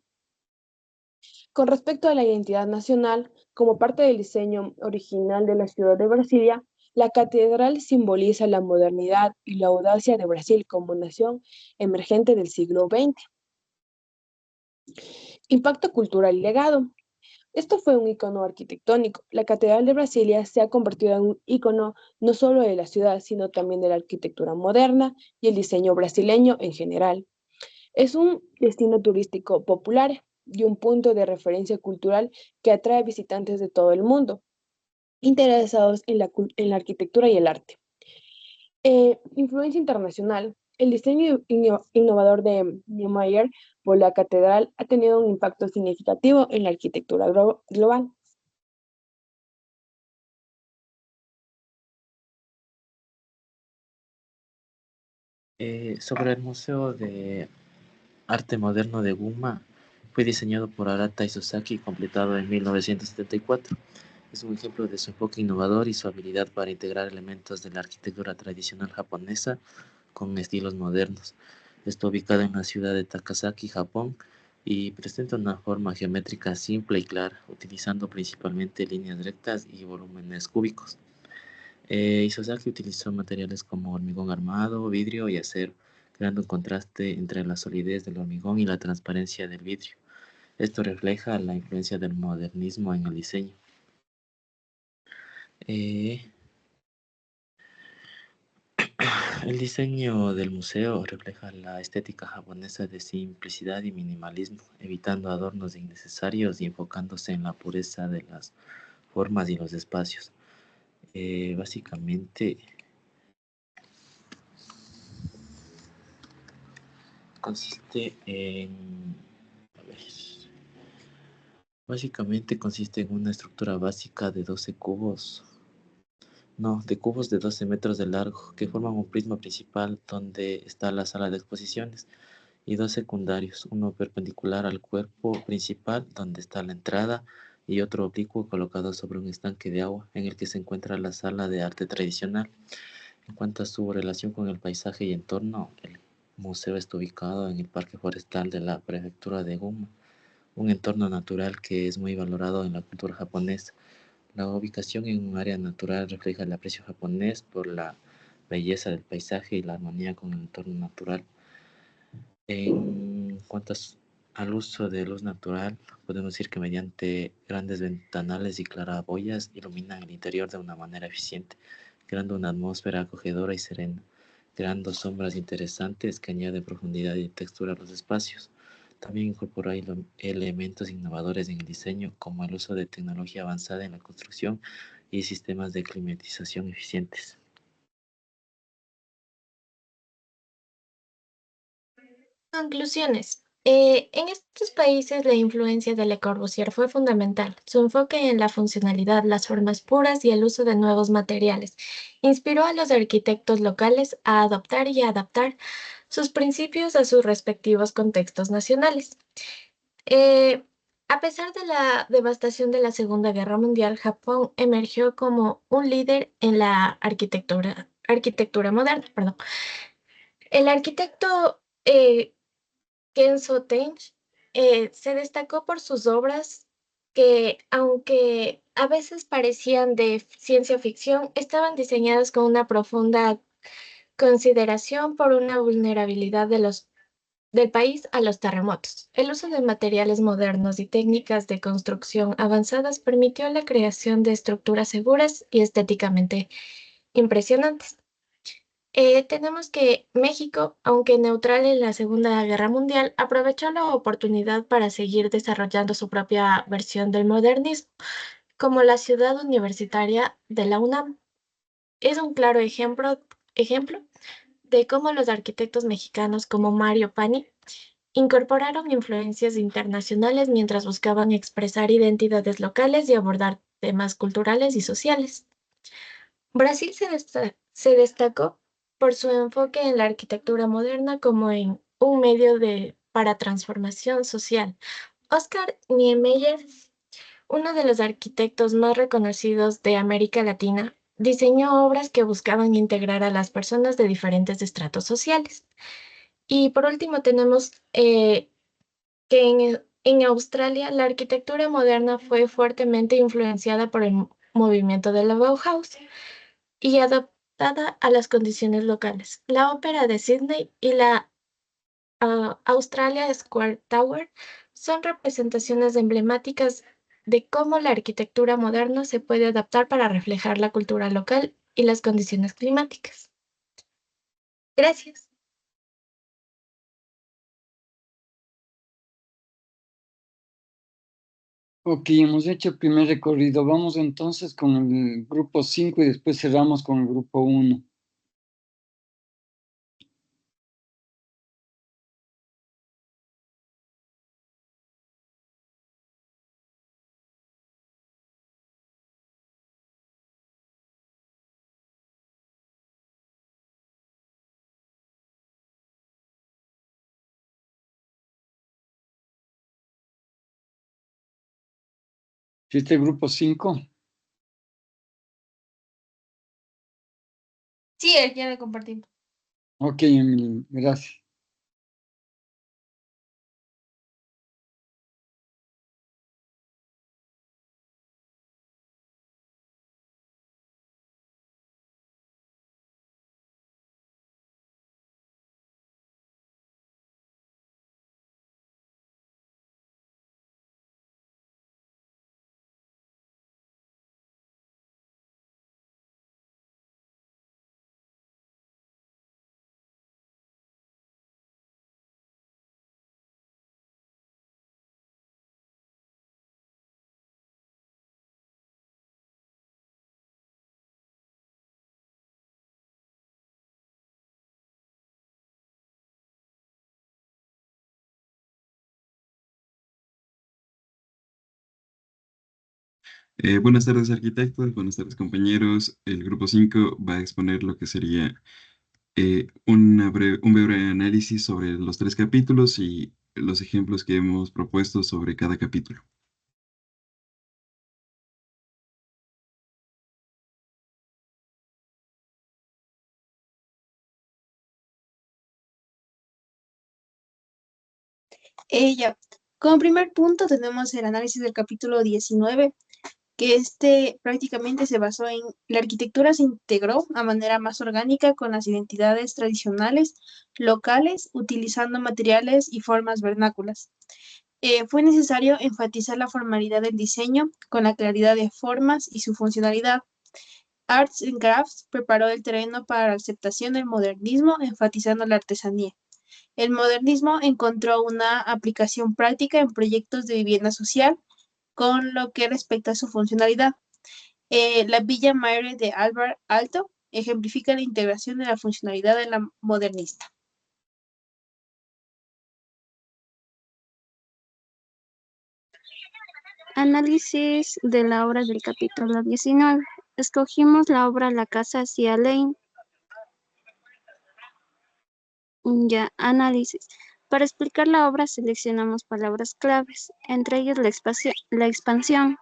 Con respecto a la identidad nacional, como parte del diseño original de la ciudad de Brasilia, la catedral simboliza la modernidad y la audacia de Brasil como nación emergente del siglo XX. Impacto cultural y legado. Esto fue un icono arquitectónico. La Catedral de Brasilia se ha convertido en un icono no solo de la ciudad, sino también de la arquitectura moderna y el diseño brasileño en general. Es un destino turístico popular y un punto de referencia cultural que atrae visitantes de todo el mundo, interesados en la arquitectura y el arte. Influencia internacional. El diseño innovador de Niemeyer por la catedral ha tenido un impacto significativo en la arquitectura global. Sobre el Museo de Arte Moderno de Gunma, fue diseñado por Arata Isozaki y completado en 1974. Es un ejemplo de su enfoque innovador y su habilidad para integrar elementos de la arquitectura tradicional japonesa con estilos modernos. Está ubicado en la ciudad de Takasaki, Japón, y presenta una forma geométrica simple y clara, utilizando principalmente líneas rectas y volúmenes cúbicos. Isozaki utilizó materiales como hormigón armado, vidrio y acero, creando un contraste entre la solidez del hormigón y la transparencia del vidrio. Esto refleja la influencia del modernismo en el diseño. Eh, el diseño del museo refleja la estética japonesa de simplicidad y minimalismo, evitando adornos innecesarios y enfocándose en la pureza de las formas y los espacios. Básicamente consiste en... A ver, básicamente consiste en una estructura básica de 12 cubos, no, de cubos de 12 metros de largo, que forman un prisma principal donde está la sala de exposiciones, y dos secundarios, uno perpendicular al cuerpo principal, donde está la entrada, y otro oblicuo colocado sobre un estanque de agua, en el que se encuentra la sala de arte tradicional. En cuanto a su relación con el paisaje y entorno, el museo está ubicado en el Parque Forestal de la Prefectura de Gunma, un entorno natural que es muy valorado en la cultura japonesa. La ubicación en un área natural refleja el aprecio japonés por la belleza del paisaje y la armonía con el entorno natural. En cuanto al uso de luz natural, podemos decir que mediante grandes ventanales y claraboyas iluminan el interior de una manera eficiente, creando una atmósfera acogedora y serena, creando sombras interesantes que añaden profundidad y textura a los espacios. También incorpora elementos innovadores en el diseño, como el uso de tecnología avanzada en la construcción y sistemas de climatización eficientes. Conclusiones. En estos países la influencia de Le Corbusier fue fundamental. Su enfoque en la funcionalidad, las formas puras y el uso de nuevos materiales inspiró a los arquitectos locales a adoptar y adaptar sus principios a sus respectivos contextos nacionales. Eh, a pesar de la devastación de la Segunda Guerra Mundial, Japón emergió como un líder en la arquitectura moderna. Perdón. El arquitecto Kenzo Tenchi se destacó por sus obras que, aunque a veces parecían de ciencia ficción, estaban diseñadas con una profunda consideración por una vulnerabilidad del país a los terremotos. El uso de materiales modernos y técnicas de construcción avanzadas permitió la creación de estructuras seguras y estéticamente impresionantes. Tenemos que México, aunque neutral en la Segunda Guerra Mundial, aprovechó la oportunidad para seguir desarrollando su propia versión del modernismo, como la ciudad universitaria de la UNAM. Es un claro ejemplo de cómo los arquitectos mexicanos como Mario Pani incorporaron influencias internacionales mientras buscaban expresar identidades locales y abordar temas culturales y sociales. Brasil se destacó por su enfoque en la arquitectura moderna como en un medio para transformación social. Oscar Niemeyer, uno de los arquitectos más reconocidos de América Latina, diseñó obras que buscaban integrar a las personas de diferentes estratos sociales. Y por último tenemos que en Australia la arquitectura moderna fue fuertemente influenciada por el movimiento de la Bauhaus y adaptada a las condiciones locales. La Ópera de Sydney y la Australia Square Tower son representaciones emblemáticas de cómo la arquitectura moderna se puede adaptar para reflejar la cultura local y las condiciones climáticas. Gracias. Ok, hemos hecho el primer recorrido. Vamos entonces con el grupo 5 y después cerramos con el grupo 1. ¿Este grupo 5? Sí, ya le compartimos. Ok, Emily, gracias. Buenas tardes, arquitectos, buenas tardes, compañeros. El grupo 5 va a exponer lo que sería un breve análisis sobre los 3 capítulos y los ejemplos que hemos propuesto sobre cada capítulo. Ya. Como primer punto tenemos el análisis del capítulo 19, que prácticamente se basó en la arquitectura se integró a manera más orgánica con las identidades tradicionales locales, utilizando materiales y formas vernáculas. Fue necesario enfatizar la formalidad del diseño con la claridad de formas y su funcionalidad. Arts and Crafts preparó el terreno para la aceptación del modernismo, enfatizando la artesanía. El modernismo encontró una aplicación práctica en proyectos de vivienda social, con lo que respecta a su funcionalidad. La Villa Maire de Álvar Alto ejemplifica la integración de la funcionalidad de la modernista. Análisis de la obra del capítulo 19. Escogimos la obra La Casa Cia Lane. Ya, análisis. Para explicar la obra seleccionamos palabras claves, entre ellas la expansión.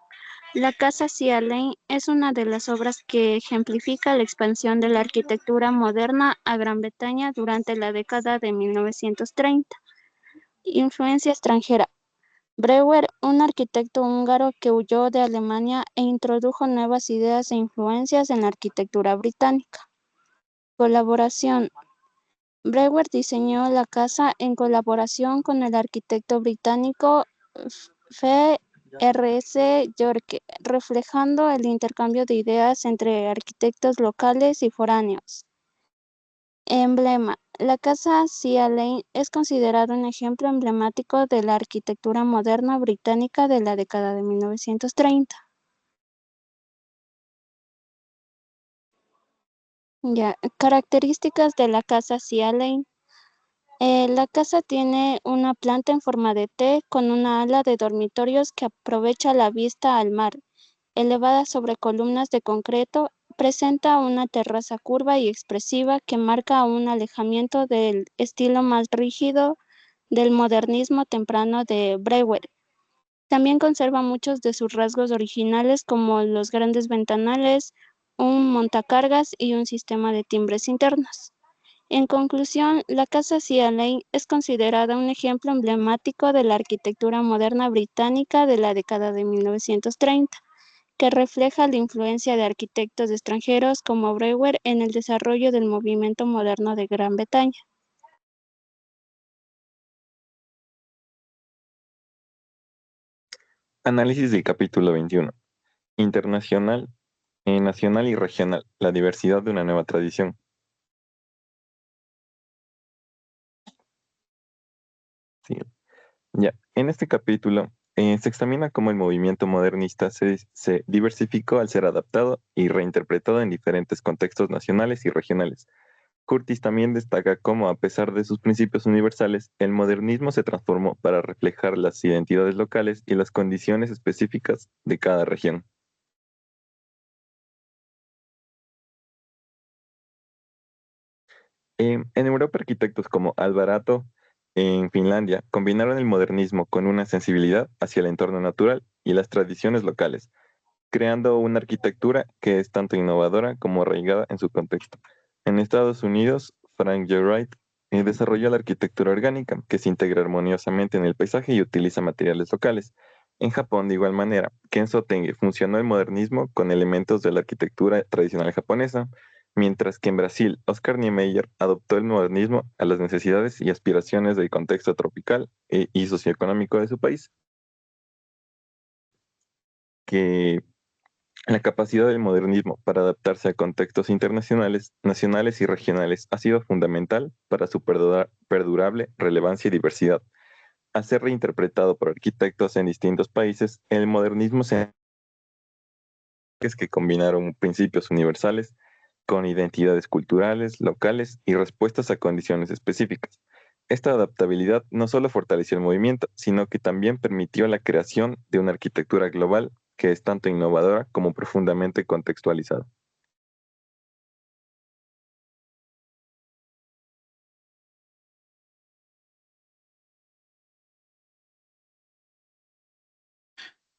La Casa Cia Lane es una de las obras que ejemplifica la expansión de la arquitectura moderna a Gran Bretaña durante la década de 1930. Influencia extranjera. Breuer, un arquitecto húngaro que huyó de Alemania e introdujo nuevas ideas e influencias en la arquitectura británica. Colaboración. Breuer diseñó la casa en colaboración con el arquitecto británico F.R.S. Yorke, reflejando el intercambio de ideas entre arquitectos locales y foráneos. Emblema. La Casa Cia Lane es considerado un ejemplo emblemático de la arquitectura moderna británica de la década de 1930. Ya, características de la Casa Cia Lane. La casa tiene una planta en forma de T con una ala de dormitorios que aprovecha la vista al mar, elevada sobre columnas de concreto. Presenta una terraza curva y expresiva que marca un alejamiento del estilo más rígido del modernismo temprano de Breuer. También conserva muchos de sus rasgos originales como los grandes ventanales, un montacargas y un sistema de timbres internos. En conclusión, la Casa Cia Lane es considerada un ejemplo emblemático de la arquitectura moderna británica de la década de 1930, que refleja la influencia de arquitectos extranjeros como Breuer en el desarrollo del movimiento moderno de Gran Bretaña. Análisis del capítulo 21. Internacional, nacional y regional. La diversidad de una nueva tradición. Sí. Ya, en este capítulo se examina cómo el movimiento modernista se diversificó al ser adaptado y reinterpretado en diferentes contextos nacionales y regionales. Curtis también destaca cómo, a pesar de sus principios universales, el modernismo se transformó para reflejar las identidades locales y las condiciones específicas de cada región. En Europa, arquitectos como Alvarado en Finlandia combinaron el modernismo con una sensibilidad hacia el entorno natural y las tradiciones locales, creando una arquitectura que es tanto innovadora como arraigada en su contexto. En Estados Unidos, Frank Lloyd Wright desarrolló la arquitectura orgánica, que se integra armoniosamente en el paisaje y utiliza materiales locales. En Japón, de igual manera, Kenzo Tenge funcionó el modernismo con elementos de la arquitectura tradicional japonesa, mientras que en Brasil, Oscar Niemeyer adoptó el modernismo a las necesidades y aspiraciones del contexto tropical y socioeconómico de su país, que la capacidad del modernismo para adaptarse a contextos internacionales, nacionales y regionales ha sido fundamental para su perdurable relevancia y diversidad. Al ser reinterpretado por arquitectos en distintos países, el modernismo es que combinaron principios universales con identidades culturales, locales y respuestas a condiciones específicas. Esta adaptabilidad no solo fortaleció el movimiento, sino que también permitió la creación de una arquitectura global que es tanto innovadora como profundamente contextualizada.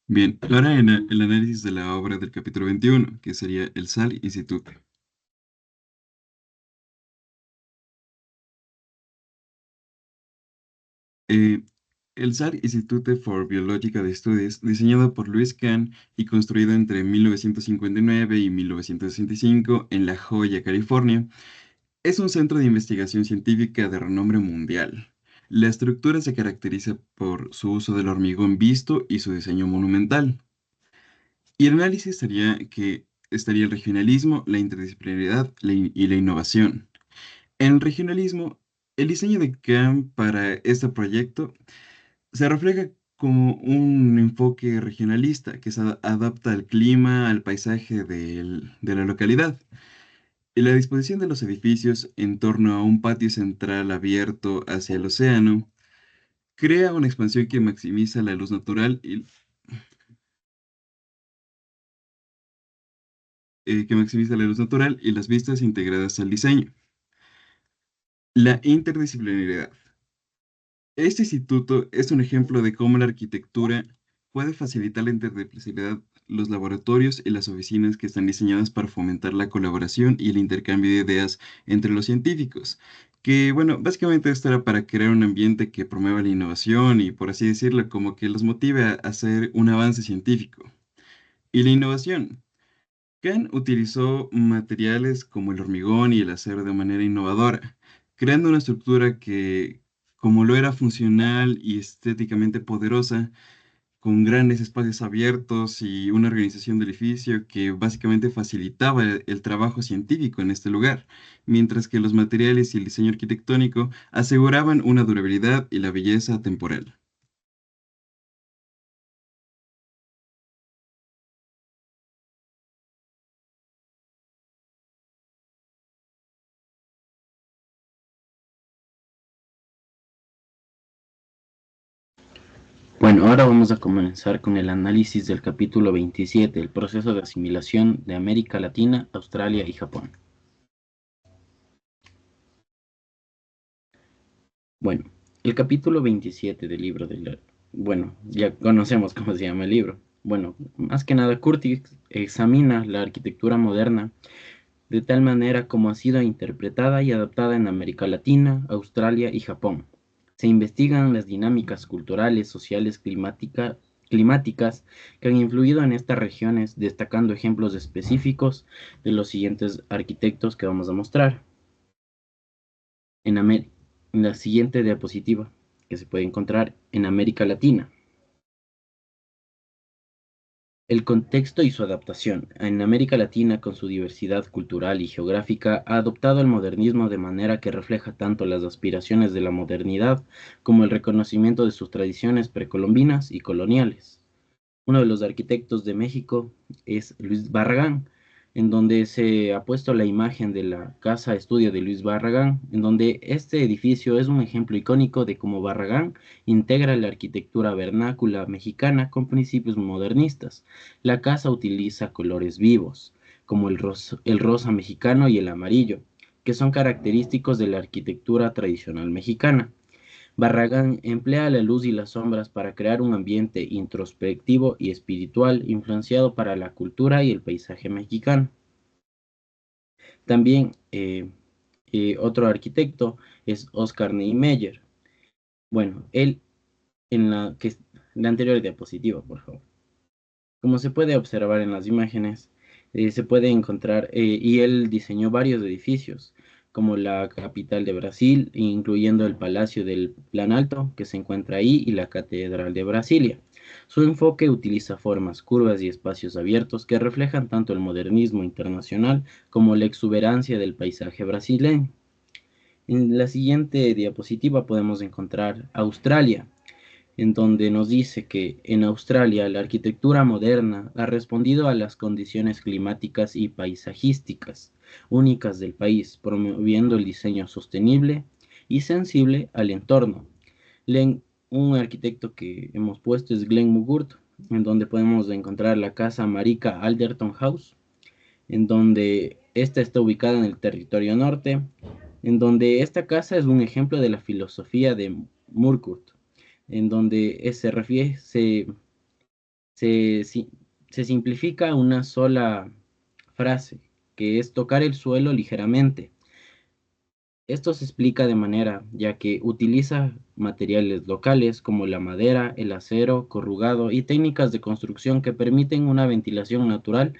Bien, ahora en el análisis de la obra del capítulo 21, que sería el SAL Institute. Eh, el SAR Institute for Biological Studies, diseñado por Louis Kahn y construido entre 1959 y 1965 en La Joya, California, es un centro de investigación científica de renombre mundial. La estructura se caracteriza por su uso del hormigón visto y su diseño monumental. Y el análisis sería que estaría el regionalismo, la interdisciplinaridad y la innovación. En el regionalismo, el diseño de Kahn para este proyecto se refleja como un enfoque regionalista que se adapta al clima, al paisaje de la localidad. Y la disposición de los edificios en torno a un patio central abierto hacia el océano crea una expansión que maximiza la luz natural y las vistas integradas al diseño. La interdisciplinaridad. Este instituto es un ejemplo de cómo la arquitectura puede facilitar la interdisciplinaridad, los laboratorios y las oficinas que están diseñadas para fomentar la colaboración y el intercambio de ideas entre los científicos. Que, bueno, básicamente esto era para crear un ambiente que promueva la innovación y, por así decirlo, como que los motive a hacer un avance científico. Y la innovación. Kahn utilizó materiales como el hormigón y el acero de manera innovadora, creando una estructura que, como lo era funcional y estéticamente poderosa, con grandes espacios abiertos y una organización del edificio que básicamente facilitaba el trabajo científico en este lugar, mientras que los materiales y el diseño arquitectónico aseguraban una durabilidad y la belleza temporal. Bueno, ahora vamos a comenzar con el análisis del capítulo 27, el proceso de asimilación de América Latina, Australia y Japón. Bueno, el capítulo 27 del libro bueno, ya conocemos cómo se llama el libro. Bueno, más que nada, Curtis examina la arquitectura moderna de tal manera como ha sido interpretada y adaptada en América Latina, Australia y Japón. Se investigan las dinámicas culturales, sociales, climáticas que han influido en estas regiones, destacando ejemplos específicos de los siguientes arquitectos que vamos a mostrar. En la siguiente diapositiva, que se puede encontrar en América Latina. El contexto y su adaptación. En América Latina, con su diversidad cultural y geográfica, ha adoptado el modernismo de manera que refleja tanto las aspiraciones de la modernidad como el reconocimiento de sus tradiciones precolombinas y coloniales. Uno de los arquitectos de México es Luis Barragán, en donde se ha puesto la imagen de la casa estudio de Luis Barragán, en donde este edificio es un ejemplo icónico de cómo Barragán integra la arquitectura vernácula mexicana con principios modernistas. La casa utiliza colores vivos, como el rosa mexicano y el amarillo, que son característicos de la arquitectura tradicional mexicana. Barragán emplea la luz y las sombras para crear un ambiente introspectivo y espiritual influenciado para la cultura y el paisaje mexicano. También otro arquitecto es Oscar Niemeyer. Bueno, él en la anterior diapositiva, por favor. Como se puede observar en las imágenes, se puede encontrar, y él diseñó varios edificios, como la capital de Brasil, incluyendo el Palacio del Planalto, que se encuentra ahí, y la Catedral de Brasilia. Su enfoque utiliza formas, curvas y espacios abiertos que reflejan tanto el modernismo internacional como la exuberancia del paisaje brasileño. En la siguiente diapositiva podemos encontrar Australia, en donde nos dice que en Australia la arquitectura moderna ha respondido a las condiciones climáticas y paisajísticas únicas del país, promoviendo el diseño sostenible y sensible al entorno. Un arquitecto que hemos puesto es Glenn Mugurt, en donde podemos encontrar la casa Marika Alderton House, en donde esta está ubicada en el territorio norte, en donde esta casa es un ejemplo de la filosofía de Murkurt, en donde se simplifica una sola frase, que es tocar el suelo ligeramente. Esto se explica de manera, ya que utiliza materiales locales como la madera, el acero corrugado y técnicas de construcción que permiten una ventilación natural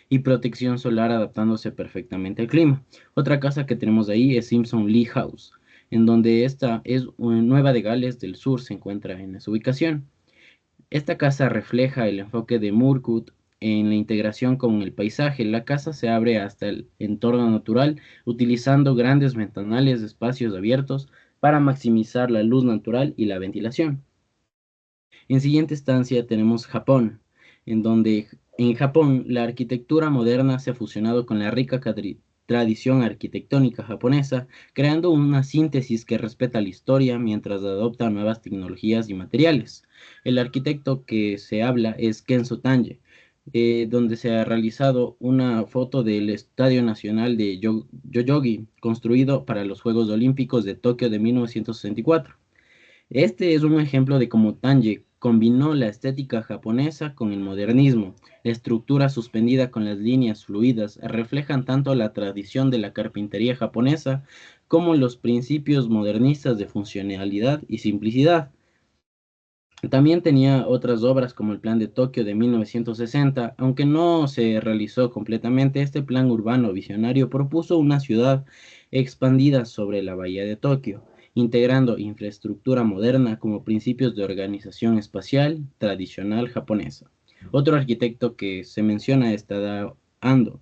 y protección solar adaptándose perfectamente al clima. Otra casa que tenemos ahí es Simpson Lee House, en donde esta es Nueva de Gales del Sur, se encuentra en esa ubicación. Esta casa refleja el enfoque de Murkurt en la integración con el paisaje. La casa se abre hasta el entorno natural, utilizando grandes ventanales de espacios abiertos para maximizar la luz natural y la ventilación. En siguiente instancia tenemos Japón, en donde en Japón la arquitectura moderna se ha fusionado con la rica tradición arquitectónica japonesa, creando una síntesis que respeta la historia mientras adopta nuevas tecnologías y materiales. El arquitecto que se habla es Kenzo Tange, donde se ha realizado una foto del Estadio Nacional de Yoyogi, construido para los Juegos Olímpicos de Tokio de 1964. Este es un ejemplo de cómo Tange combinó la estética japonesa con el modernismo. La estructura suspendida con las líneas fluidas reflejan tanto la tradición de la carpintería japonesa como los principios modernistas de funcionalidad y simplicidad. También tenía otras obras como el Plan de Tokio de 1960, aunque no se realizó completamente. Este plan urbano visionario propuso una ciudad expandida sobre la bahía de Tokio, integrando infraestructura moderna como principios de organización espacial tradicional japonesa. Otro arquitecto que se menciona es Tadao Ando,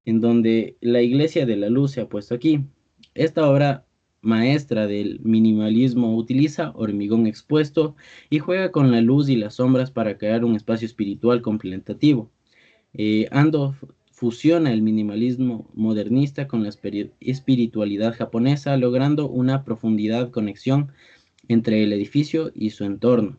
en donde la Iglesia de la Luz se ha puesto aquí. Esta obra maestra del minimalismo utiliza hormigón expuesto y juega con la luz y las sombras para crear un espacio espiritual contemplativo. Ando fusiona el minimalismo modernista con la espiritualidad japonesa, logrando una profundidad conexión entre el edificio y su entorno.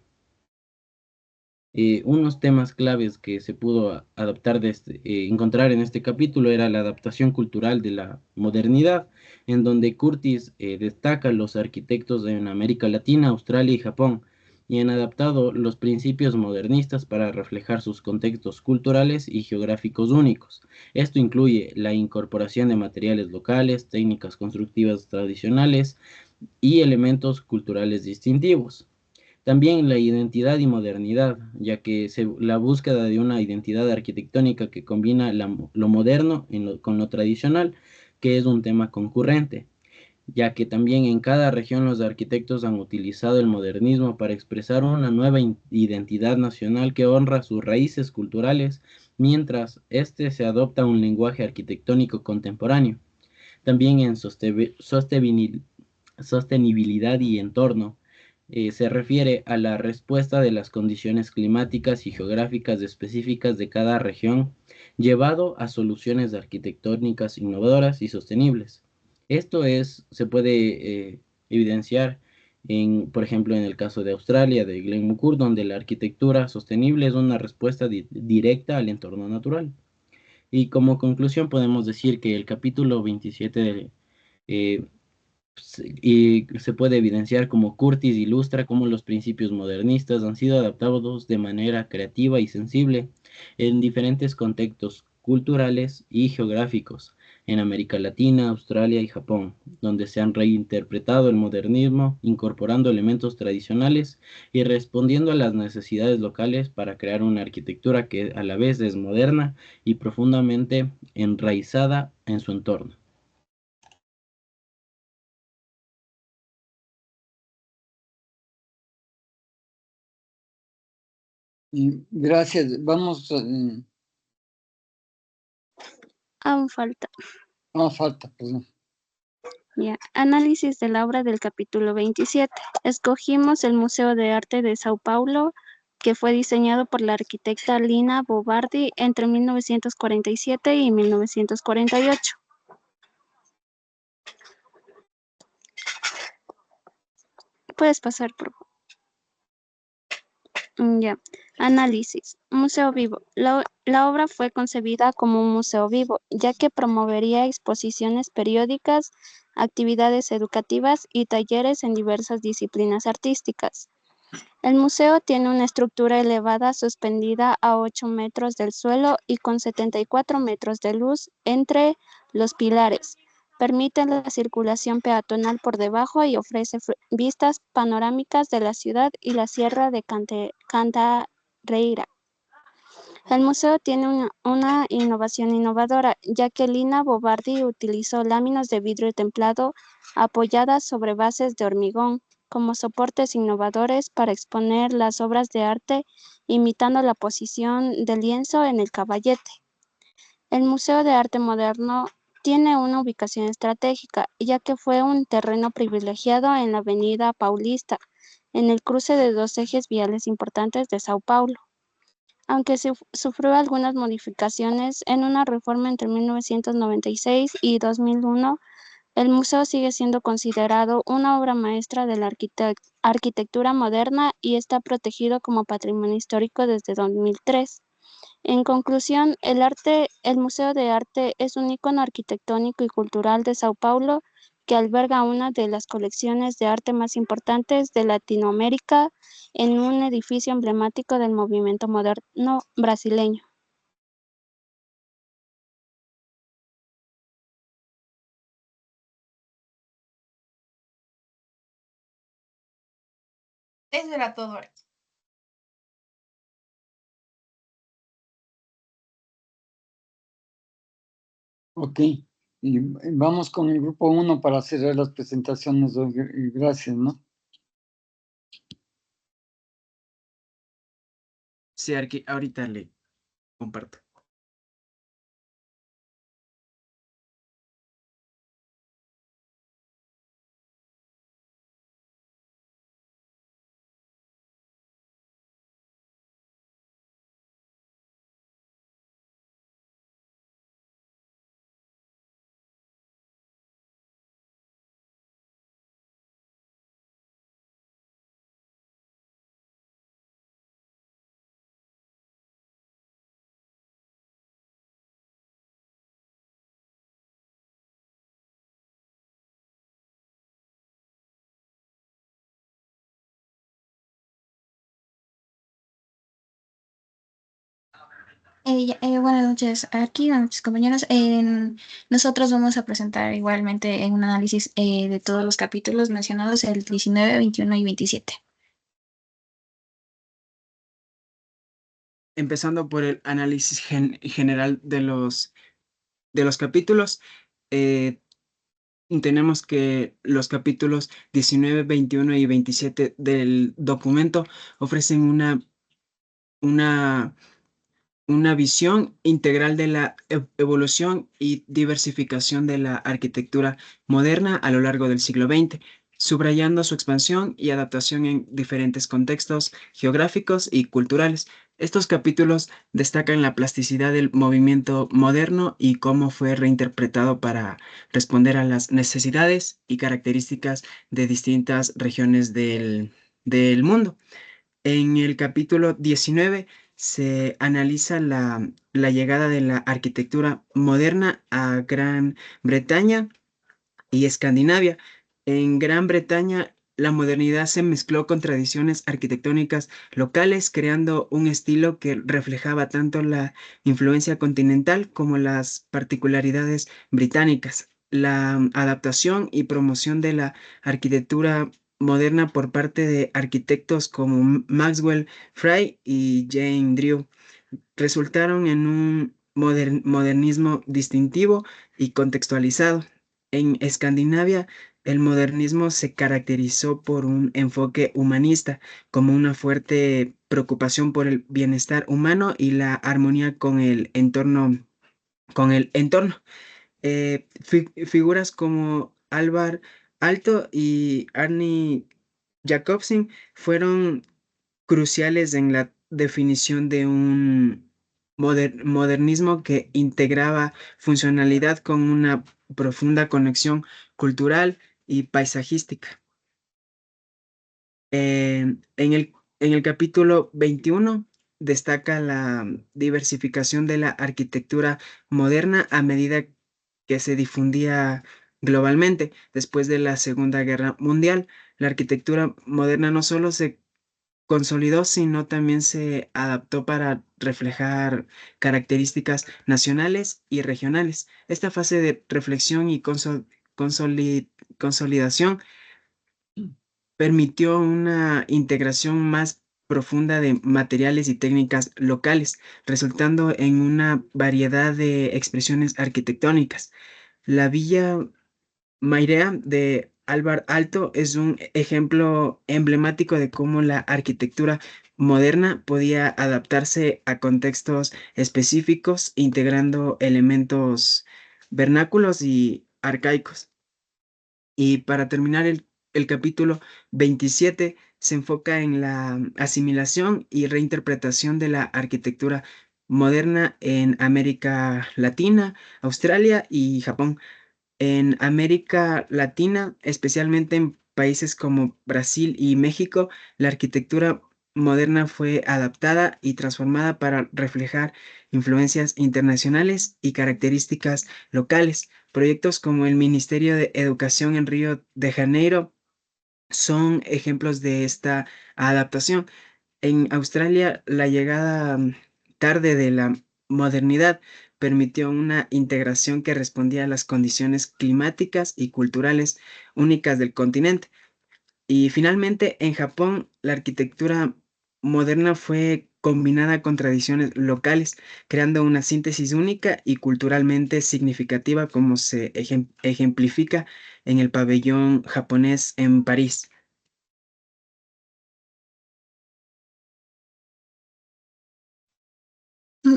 Unos temas claves que se pudo adaptar encontrar en este capítulo era la adaptación cultural de la modernidad, en donde Curtis destaca los arquitectos en América Latina, Australia y Japón, y han adaptado los principios modernistas para reflejar sus contextos culturales y geográficos únicos. Esto incluye la incorporación de materiales locales, técnicas constructivas tradicionales y elementos culturales distintivos. También la identidad y modernidad, ya que la búsqueda de una identidad arquitectónica que combina lo moderno con lo tradicional, que es un tema concurrente. ya que también en cada región los arquitectos han utilizado el modernismo para expresar una nueva identidad nacional que honra sus raíces culturales, mientras se adopta un lenguaje arquitectónico contemporáneo. También en sostenibilidad y entorno, se refiere a la respuesta de las condiciones climáticas y geográficas específicas de cada región, llevado a soluciones arquitectónicas innovadoras y sostenibles. Esto se puede evidenciar por ejemplo, en el caso de Australia, de Glen Mucur, donde la arquitectura sostenible es una respuesta directa al entorno natural. Y como conclusión podemos decir que el capítulo 27 y se puede evidenciar como Curtis ilustra cómo los principios modernistas han sido adaptados de manera creativa y sensible en diferentes contextos culturales y geográficos en América Latina, Australia y Japón, donde se han reinterpretado el modernismo, incorporando elementos tradicionales y respondiendo a las necesidades locales para crear una arquitectura que a la vez es moderna y profundamente enraizada en su entorno. Gracias. Vamos. Aún falta. Falta, perdón. Ya. Análisis de la obra del capítulo 27. Escogimos el Museo de Arte de Sao Paulo, que fue diseñado por la arquitecta Lina Bo Bardi entre 1947 y 1948. Puedes pasar, por favor. Ya. Análisis. Museo vivo. La obra fue concebida como un museo vivo, ya que promovería exposiciones periódicas, actividades educativas y talleres en diversas disciplinas artísticas. El museo tiene una estructura elevada suspendida a 8 metros del suelo y con 74 metros de luz entre los pilares. Permite la circulación peatonal por debajo y ofrece vistas panorámicas de la ciudad y la sierra de Cantareira. El museo tiene una innovación innovadora, ya que Lina Bo Bardi utilizó láminas de vidrio templado apoyadas sobre bases de hormigón como soportes innovadores para exponer las obras de arte, imitando la posición del lienzo en el caballete. El Museo de Arte Moderno tiene una ubicación estratégica, ya que fue un terreno privilegiado en la Avenida Paulista, en el cruce de dos ejes viales importantes de Sao Paulo. Aunque sufrió algunas modificaciones en una reforma entre 1996 y 2001, el museo sigue siendo considerado una obra maestra de la arquitectura moderna y está protegido como patrimonio histórico desde 2003. En conclusión, el Museo de Arte es un icono arquitectónico y cultural de Sao Paulo que alberga una de las colecciones de arte más importantes de Latinoamérica en un edificio emblemático del movimiento moderno brasileño. Eso era todo. Ok, y vamos con el grupo 1 para cerrar las presentaciones. Gracias, ¿no? Sí, ahorita le comparto. Buenas noches, aquí, buenas noches compañeros. Nosotros vamos a presentar igualmente un análisis de todos los capítulos mencionados, el 19, 21 y 27. Empezando por el análisis general de los capítulos. tenemos que los capítulos 19, 21 y 27 del documento ofrecen una visión integral de la evolución y diversificación de la arquitectura moderna a lo largo del siglo XX, subrayando su expansión y adaptación en diferentes contextos geográficos y culturales. Estos capítulos destacan la plasticidad del movimiento moderno y cómo fue reinterpretado para responder a las necesidades y características de distintas regiones del mundo. En el capítulo 19 se analiza la llegada de la arquitectura moderna a Gran Bretaña y Escandinavia. En Gran Bretaña, la modernidad se mezcló con tradiciones arquitectónicas locales, creando un estilo que reflejaba tanto la influencia continental como las particularidades británicas. La adaptación y promoción de la arquitectura moderna por parte de arquitectos como Maxwell Fry y Jane Drew resultaron en un modernismo distintivo y contextualizado. En Escandinavia, el modernismo se caracterizó por un enfoque humanista, como una fuerte preocupación por el bienestar humano y la armonía con el entorno. Figuras como Alvar Aalto y Arne Jacobsen fueron cruciales en la definición de un modernismo que integraba funcionalidad con una profunda conexión cultural y paisajística. En el capítulo 21 destaca la diversificación de la arquitectura moderna a medida que se difundía globalmente. Después de la Segunda Guerra Mundial, la arquitectura moderna no solo se consolidó, sino también se adaptó para reflejar características nacionales y regionales. Esta fase de reflexión y consolidación permitió una integración más profunda de materiales y técnicas locales, resultando en una variedad de expresiones arquitectónicas. La Villa Mairea de Alvar Aalto es un ejemplo emblemático de cómo la arquitectura moderna podía adaptarse a contextos específicos, integrando elementos vernáculos y arcaicos. Y para terminar, el capítulo 27 se enfoca en la asimilación y reinterpretación de la arquitectura moderna en América Latina, Australia y Japón. En América Latina, especialmente en países como Brasil y México, la arquitectura moderna fue adaptada y transformada para reflejar influencias internacionales y características locales. Proyectos como el Ministerio de Educación en Río de Janeiro son ejemplos de esta adaptación. En Australia, la llegada tarde de la modernidad permitió una integración que respondía a las condiciones climáticas y culturales únicas del continente. Y finalmente, en Japón, la arquitectura moderna fue combinada con tradiciones locales, creando una síntesis única y culturalmente significativa, como se ejemplifica en el pabellón japonés en París.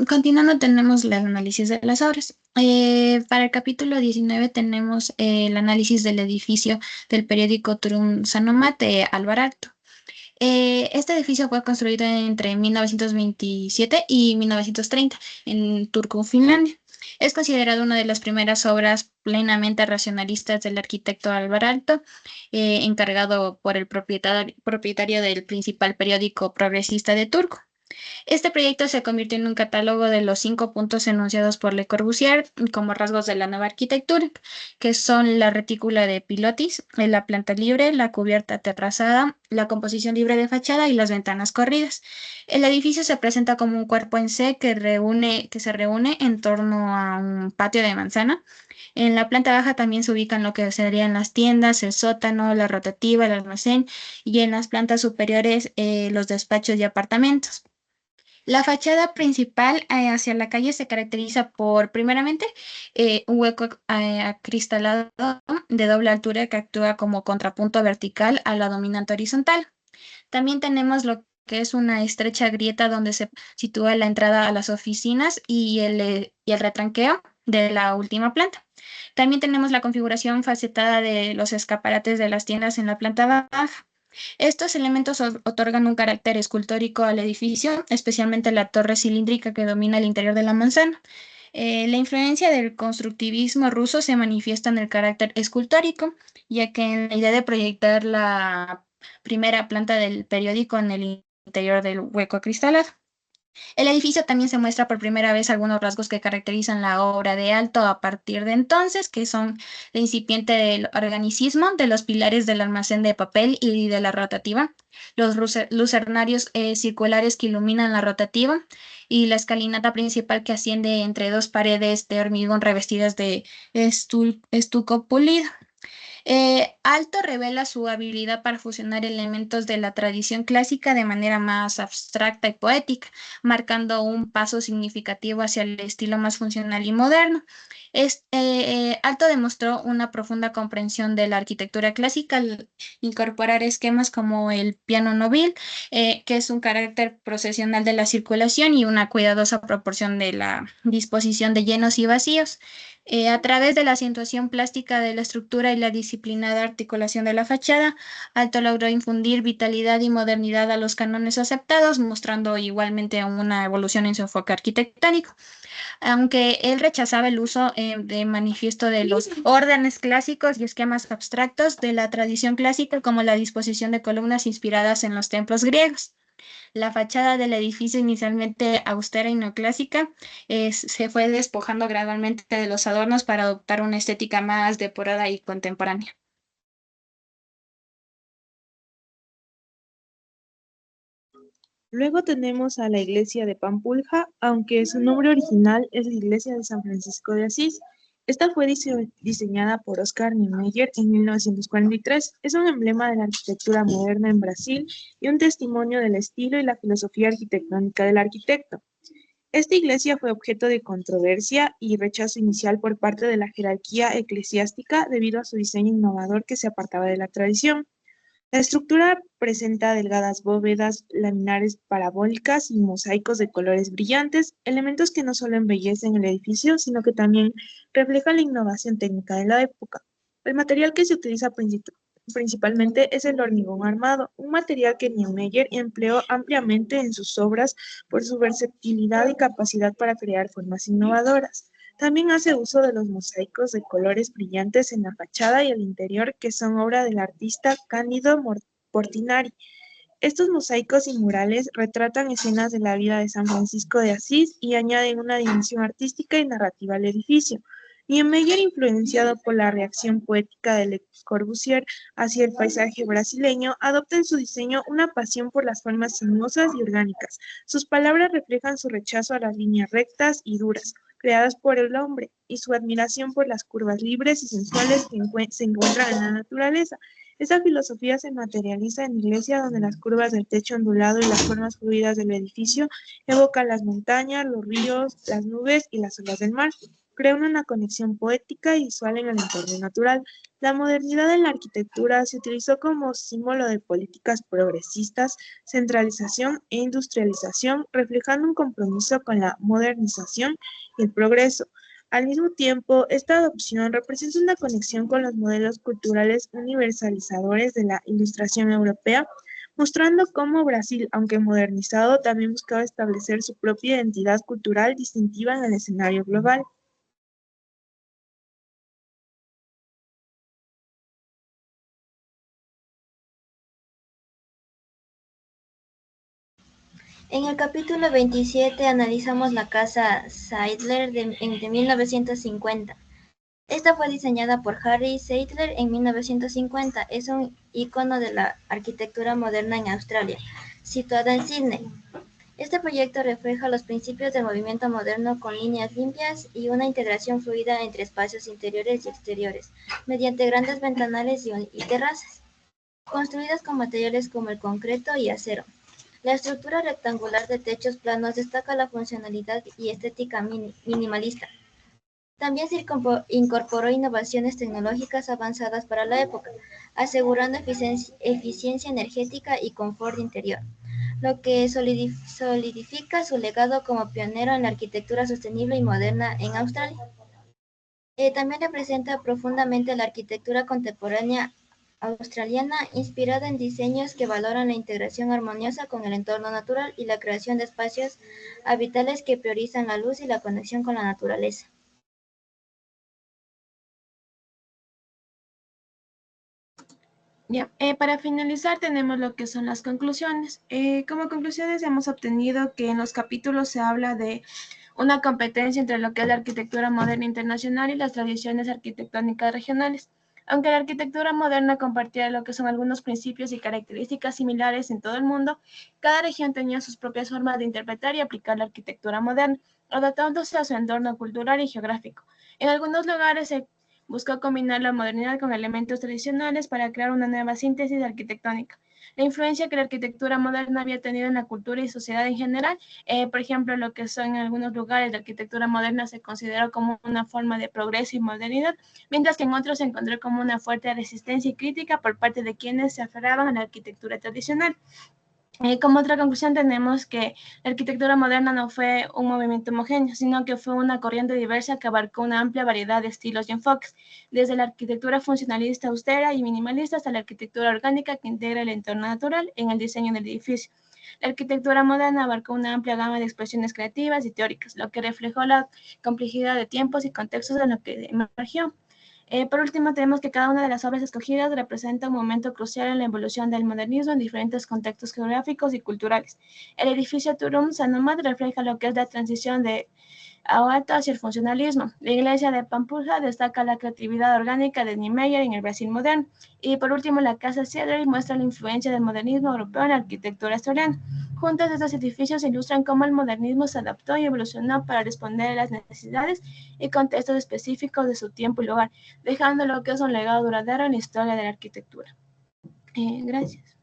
Continuando, tenemos el análisis de las obras. Para el capítulo 19 tenemos el análisis del edificio del periódico Turun Sanomat de Alvar Aalto. Este edificio fue construido entre 1927 y 1930 en Turku, Finlandia. Es considerado una de las primeras obras plenamente racionalistas del arquitecto Alvar Aalto, encargado por el propietario del principal periódico progresista de Turku. Este proyecto se convirtió en un catálogo de los 5 puntos enunciados por Le Corbusier como rasgos de la nueva arquitectura, que son la retícula de pilotis, la planta libre, la cubierta terrazada, la composición libre de fachada y las ventanas corridas. El edificio se presenta como un cuerpo en C que se reúne en torno a un patio de manzana. En la planta baja también se ubican lo que serían las tiendas, el sótano, la rotativa, el almacén y en las plantas superiores los despachos y apartamentos. La fachada principal hacia la calle se caracteriza por, primeramente, un hueco acristalado de doble altura que actúa como contrapunto vertical a la dominante horizontal. También tenemos lo que es una estrecha grieta donde se sitúa la entrada a las oficinas y el retranqueo de la última planta. También tenemos la configuración facetada de los escaparates de las tiendas en la planta baja. Estos elementos otorgan un carácter escultórico al edificio, especialmente la torre cilíndrica que domina el interior de la manzana. La influencia del constructivismo ruso se manifiesta en el carácter escultórico, ya que en la idea de proyectar la primera planta del periódico en el interior del hueco acristalado. El edificio también se muestra por primera vez algunos rasgos que caracterizan la obra de Aalto a partir de entonces, que son la incipiente del organicismo, de los pilares del almacén de papel y de la rotativa, los lucernarios circulares que iluminan la rotativa y la escalinata principal que asciende entre dos paredes de hormigón revestidas de estuco pulido. Aalto revela su habilidad para fusionar elementos de la tradición clásica de manera más abstracta y poética, marcando un paso significativo hacia el estilo más funcional y moderno. Aalto demostró una profunda comprensión de la arquitectura clásica al incorporar esquemas como el piano móvil, que es un carácter procesional de la circulación y una cuidadosa proporción de la disposición de llenos y vacíos. A través de la acentuación plástica de la estructura y la disciplinada articulación de la fachada, Aalto logró infundir vitalidad y modernidad a los cánones aceptados, mostrando igualmente una evolución en su enfoque arquitectónico. Aunque él rechazaba el uso de manifiesto de los órdenes clásicos y esquemas abstractos de la tradición clásica, como la disposición de columnas inspiradas en los templos griegos. La fachada del edificio, inicialmente austera y neoclásica, se fue despojando gradualmente de los adornos para adoptar una estética más depurada y contemporánea. Luego tenemos a la iglesia de Pampulja, aunque su nombre original es la iglesia de San Francisco de Asís. Esta fue diseñada por Oscar Niemeyer en 1943. Es un emblema de la arquitectura moderna en Brasil y un testimonio del estilo y la filosofía arquitectónica del arquitecto. Esta iglesia fue objeto de controversia y rechazo inicial por parte de la jerarquía eclesiástica debido a su diseño innovador que se apartaba de la tradición. La estructura presenta delgadas bóvedas, laminares parabólicas y mosaicos de colores brillantes, elementos que no solo embellecen el edificio, sino que también reflejan la innovación técnica de la época. El material que se utiliza principalmente es el hormigón armado, un material que Niemeyer empleó ampliamente en sus obras por su versatilidad y capacidad para crear formas innovadoras. También hace uso de los mosaicos de colores brillantes en la fachada y el interior, que son obra del artista Cándido Portinari. Estos mosaicos y murales retratan escenas de la vida de San Francisco de Asís y añaden una dimensión artística y narrativa al edificio. Niemeyer, influenciado por la reacción poética de Le Corbusier hacia el paisaje brasileño, adopta en su diseño una pasión por las formas sinuosas y orgánicas. Sus palabras reflejan su rechazo a las líneas rectas y duras, creadas por el hombre, y su admiración por las curvas libres y sensuales que se encuentran en la naturaleza. Esta filosofía se materializa en la iglesia, donde las curvas del techo ondulado y las formas fluidas del edificio evocan las montañas, los ríos, las nubes y las olas del mar. Crean una conexión poética y visual en el entorno natural. La modernidad en la arquitectura se utilizó como símbolo de políticas progresistas, centralización e industrialización, reflejando un compromiso con la modernización y el progreso. Al mismo tiempo, esta adopción representa una conexión con los modelos culturales universalizadores de la Ilustración europea, mostrando cómo Brasil, aunque modernizado, también buscaba establecer su propia identidad cultural distintiva en el escenario global. En el capítulo 27 analizamos la casa Seidler de 1950. Esta fue diseñada por Harry Seidler en 1950. Es un icono de la arquitectura moderna en Australia, situada en Sydney. Este proyecto refleja los principios del movimiento moderno con líneas limpias y una integración fluida entre espacios interiores y exteriores, mediante grandes ventanales y terrazas, construidas con materiales como el concreto y acero. La estructura rectangular de techos planos destaca la funcionalidad y estética minimalista. También se incorporó innovaciones tecnológicas avanzadas para la época, asegurando eficiencia energética y confort interior, lo que solidifica su legado como pionero en la arquitectura sostenible y moderna en Australia. También representa profundamente la arquitectura contemporánea australiana, inspirada en diseños que valoran la integración armoniosa con el entorno natural y la creación de espacios habitables que priorizan la luz y la conexión con la naturaleza. Ya, para finalizar tenemos lo que son las conclusiones. Como conclusiones hemos obtenido que en los capítulos se habla de una competencia entre lo que es la arquitectura moderna internacional y las tradiciones arquitectónicas regionales. Aunque la arquitectura moderna compartía lo que son algunos principios y características similares en todo el mundo, cada región tenía sus propias formas de interpretar y aplicar la arquitectura moderna, adaptándose a su entorno cultural y geográfico. En algunos lugares se buscó combinar la modernidad con elementos tradicionales para crear una nueva síntesis arquitectónica. La influencia que la arquitectura moderna había tenido en la cultura y sociedad en general, por ejemplo, lo que son en algunos lugares la arquitectura moderna se consideró como una forma de progreso y modernidad, mientras que en otros se encontró como una fuerte resistencia y crítica por parte de quienes se aferraban a la arquitectura tradicional. Como otra conclusión tenemos que la arquitectura moderna no fue un movimiento homogéneo, sino que fue una corriente diversa que abarcó una amplia variedad de estilos y enfoques, desde la arquitectura funcionalista austera y minimalista hasta la arquitectura orgánica que integra el entorno natural en el diseño del edificio. La arquitectura moderna abarcó una amplia gama de expresiones creativas y teóricas, lo que reflejó la complejidad de tiempos y contextos en los que emergió. Por último, tenemos que cada una de las obras escogidas representa un momento crucial en la evolución del modernismo en diferentes contextos geográficos y culturales. El edificio Turun Sanomat refleja lo que es la transición de Aoato hacia el funcionalismo. La iglesia de Pampulha destaca la creatividad orgánica de Niemeyer en el Brasil moderno. Y por último, la casa Cedric muestra la influencia del modernismo europeo en la arquitectura australiana. Juntos, estos edificios ilustran cómo el modernismo se adaptó y evolucionó para responder a las necesidades y contextos específicos de su tiempo y lugar, dejando lo que es un legado duradero en la historia de la arquitectura. Gracias.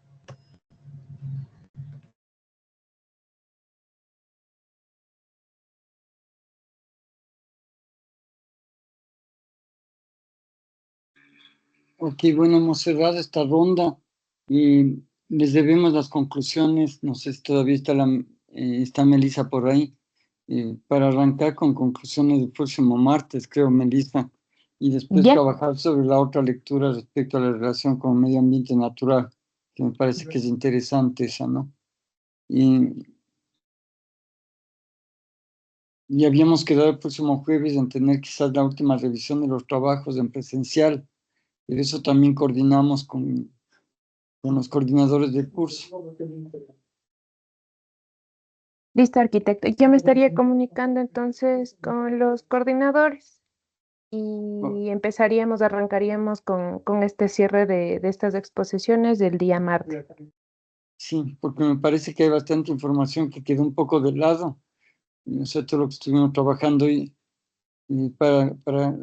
Ok, bueno, hemos cerrado esta ronda y les debemos las conclusiones. No sé si todavía está Melissa por ahí, para arrancar con conclusiones el próximo martes, creo, Melissa, y después trabajar sobre la otra lectura respecto a la relación con el medio ambiente natural, que me parece que es interesante esa, ¿no? Y habíamos quedado el próximo jueves en tener quizás la última revisión de los trabajos en presencial. Pero eso también coordinamos con los coordinadores del curso. Listo, arquitecto. Yo me estaría comunicando entonces con los coordinadores y arrancaríamos con este cierre de estas exposiciones del día martes. Sí, porque me parece que hay bastante información que quedó un poco de lado. O sea, todo lo que estuvimos trabajando y para